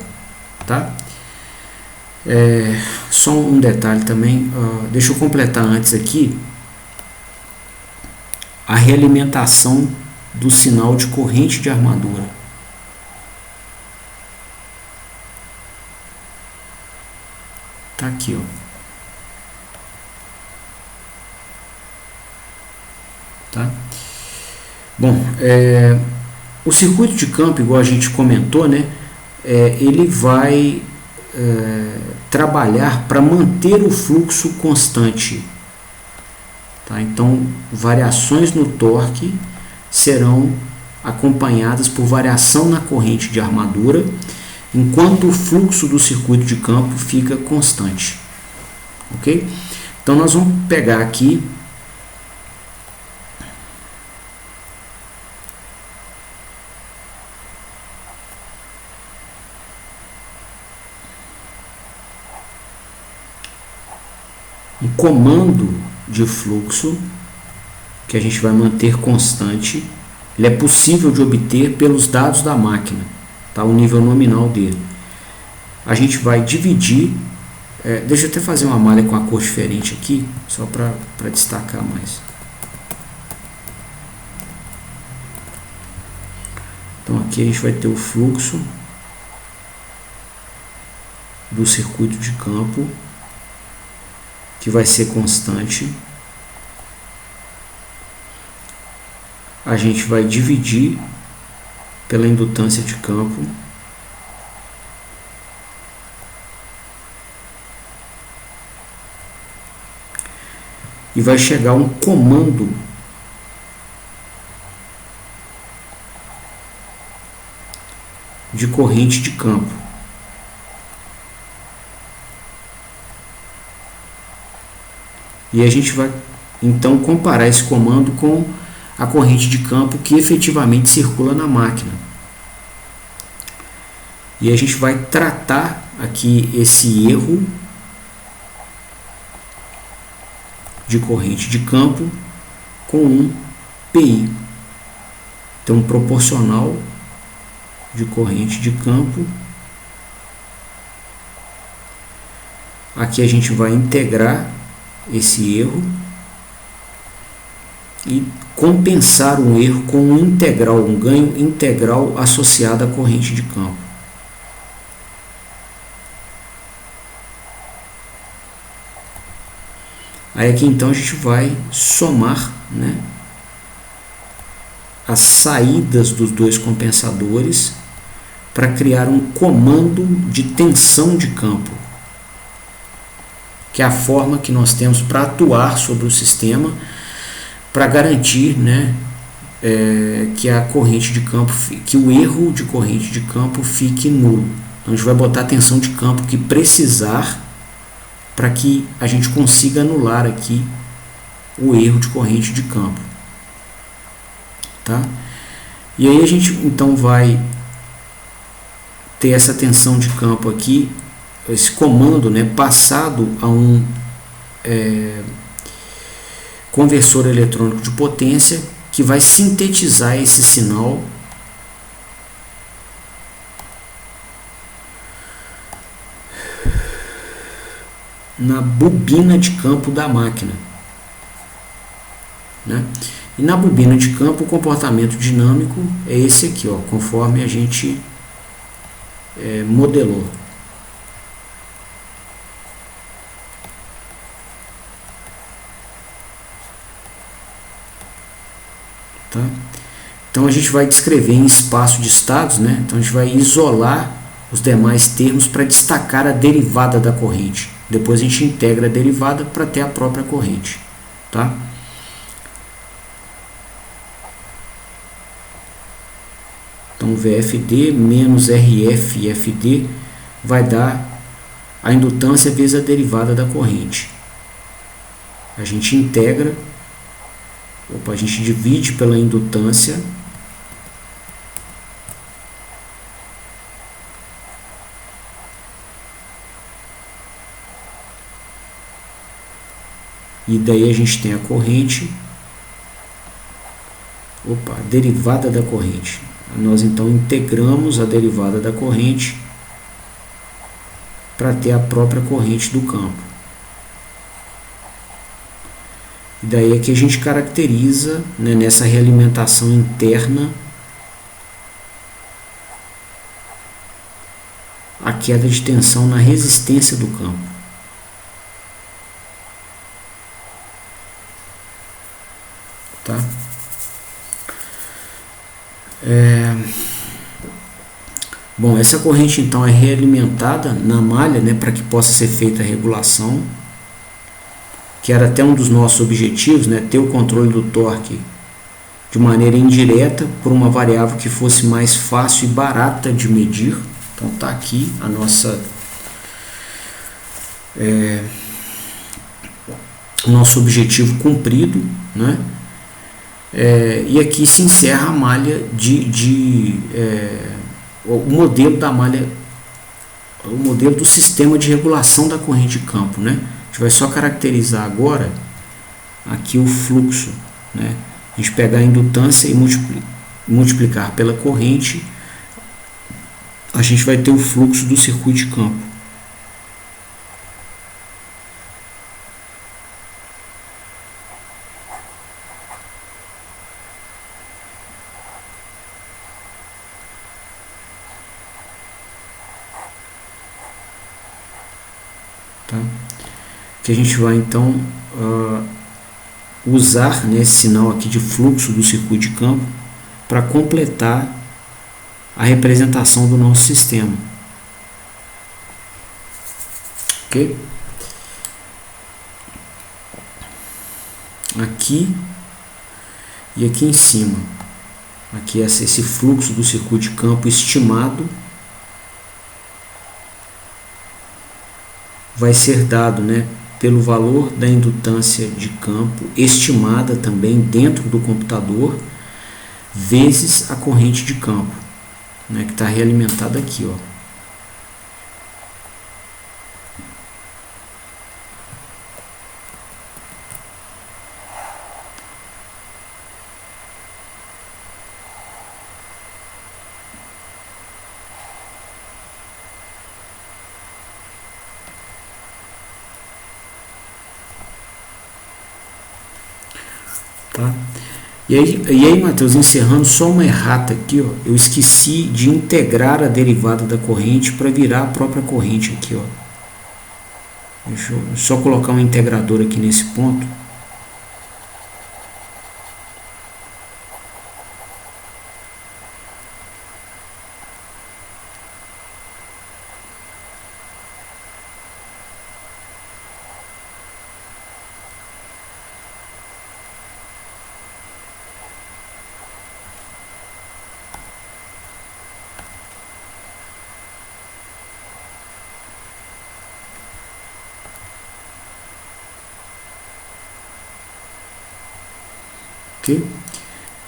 tá? Só um detalhe também, deixa eu completar antes aqui a realimentação do sinal de corrente de armadura. Tá aqui, ó. Tá? Bom, o circuito de campo, igual a gente comentou, né, ele vai trabalhar para manter o fluxo constante. Tá? Então, variações no torque serão acompanhadas por variação na corrente de armadura, enquanto o fluxo do circuito de campo fica constante. Ok? Então, nós vamos pegar aqui um comando de fluxo que a gente vai manter constante. Ele é possível de obter pelos dados da máquina, tá? O nível nominal dele. A gente vai dividir, deixa eu até fazer uma malha com a cor diferente aqui, só para destacar mais. Então aqui a gente vai ter o fluxo do circuito de campo, que vai ser constante. A gente vai dividir pela indutância de campo. E vai chegar um comando de corrente de campo. E a gente vai então comparar esse comando com a corrente de campo que efetivamente circula na máquina. E a gente vai tratar aqui esse erro de corrente de campo com um PI. Então, proporcional de corrente de campo. Aqui a gente vai integrar esse erro e compensar um erro com um integral, um ganho integral associado à corrente de campo. Aí aqui então a gente vai somar, né, as saídas dos dois compensadores para criar um comando de tensão de campo, que é a forma que nós temos para atuar sobre o sistema, para garantir, né, que a corrente de campo, que o erro de corrente de campo fique nulo. Então a gente vai botar a tensão de campo que precisar para que a gente consiga anular aqui o erro de corrente de campo. Tá? E aí a gente então vai ter essa tensão de campo aqui, esse comando, né, passado a um conversor eletrônico de potência que vai sintetizar esse sinal na bobina de campo da máquina, né? E na bobina de campo o comportamento dinâmico é esse aqui, ó, conforme a gente modelou. Tá? Então a gente vai descrever em espaço de estados, né? Então a gente vai isolar os demais termos para destacar a derivada da corrente. Depois a gente integra a derivada para ter a própria corrente. Tá? Então VFD menos RFFD vai dar a indutância vezes a derivada da corrente. A gente integra, a gente divide pela indutância e daí a gente tem a corrente, a derivada da corrente. Nós então integramos a derivada da corrente para ter a própria corrente do campo. E daí é que a gente caracteriza, né, nessa realimentação interna a queda de tensão na resistência do campo. Tá? Bom, essa corrente então é realimentada na malha, né, para que possa ser feita a regulação, que era até um dos nossos objetivos, né, ter o controle do torque de maneira indireta por uma variável que fosse mais fácil e barata de medir. Então está aqui a nossa nosso objetivo cumprido, né? E aqui se encerra a malha o modelo da malha, o modelo do sistema de regulação da corrente de campo, né? A gente vai só caracterizar agora aqui o fluxo, né? A gente pegar a indutância e multiplicar pela corrente, a gente vai ter o fluxo do circuito de campo. Tá? Que a gente vai então usar, né, esse sinal aqui de fluxo do circuito de campo para completar a representação do nosso sistema. Ok? Aqui e aqui em cima. Aqui esse fluxo do circuito de campo estimado vai ser dado, né, pelo valor da indutância de campo estimada também dentro do computador vezes a corrente de campo, né, que está realimentada aqui, ó. Tá? E aí, Matheus, encerrando, só uma errata aqui, ó. Eu esqueci de integrar a derivada da corrente para virar a própria corrente aqui, ó. Deixa eu só colocar um integrador aqui nesse ponto.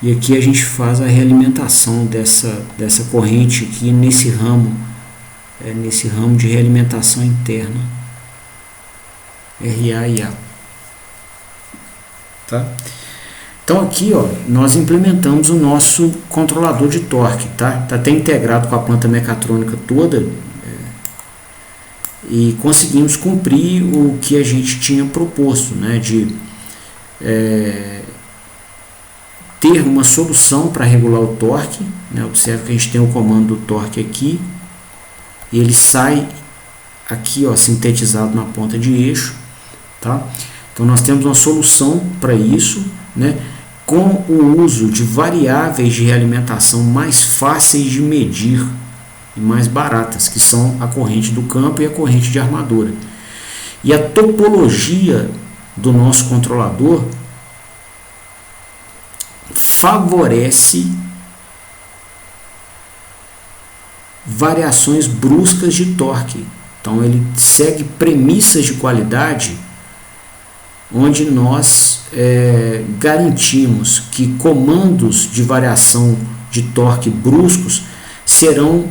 E aqui a gente faz a realimentação dessa corrente aqui nesse ramo de realimentação interna, RA e A. Tá? Então aqui, ó, nós implementamos o nosso controlador de torque, tá? Tá até integrado com a planta mecatrônica toda, e conseguimos cumprir o que a gente tinha proposto, né, de ter uma solução para regular o torque, né? Observe que a gente tem o comando do torque aqui, e ele sai aqui, ó, sintetizado na ponta de eixo, tá? Então nós temos uma solução para isso, né, com o uso de variáveis de realimentação mais fáceis de medir e mais baratas, que são a corrente do campo e a corrente de armadura. E a topologia do nosso controlador favorece variações bruscas de torque. Então ele segue premissas de qualidade onde nós garantimos que comandos de variação de torque bruscos serão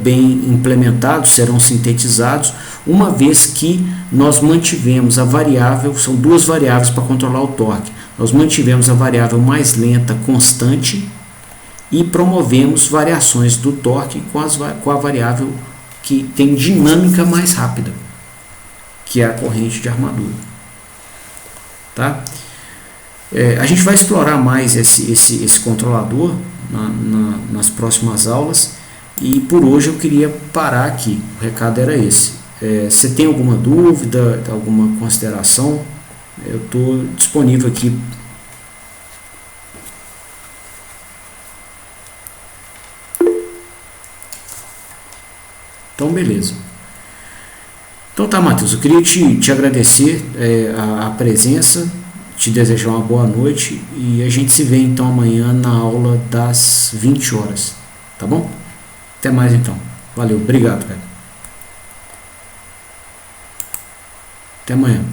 bem implementados, serão sintetizados, uma vez que nós mantivemos a variável, são duas variáveis para controlar o torque. Nós mantivemos a variável mais lenta constante e promovemos variações do torque com a variável que tem dinâmica mais rápida, que é a corrente de armadura. Tá? A gente vai explorar mais esse controlador nas próximas aulas, e por hoje eu queria parar aqui. O recado era esse. Você tem alguma dúvida, alguma consideração? Eu estou disponível aqui. Então, beleza. Então tá, Matheus, eu queria te agradecer a presença, te desejar uma boa noite, e a gente se vê então amanhã na aula das 20 horas, tá bom? Até mais então. Valeu, obrigado, cara. Até amanhã.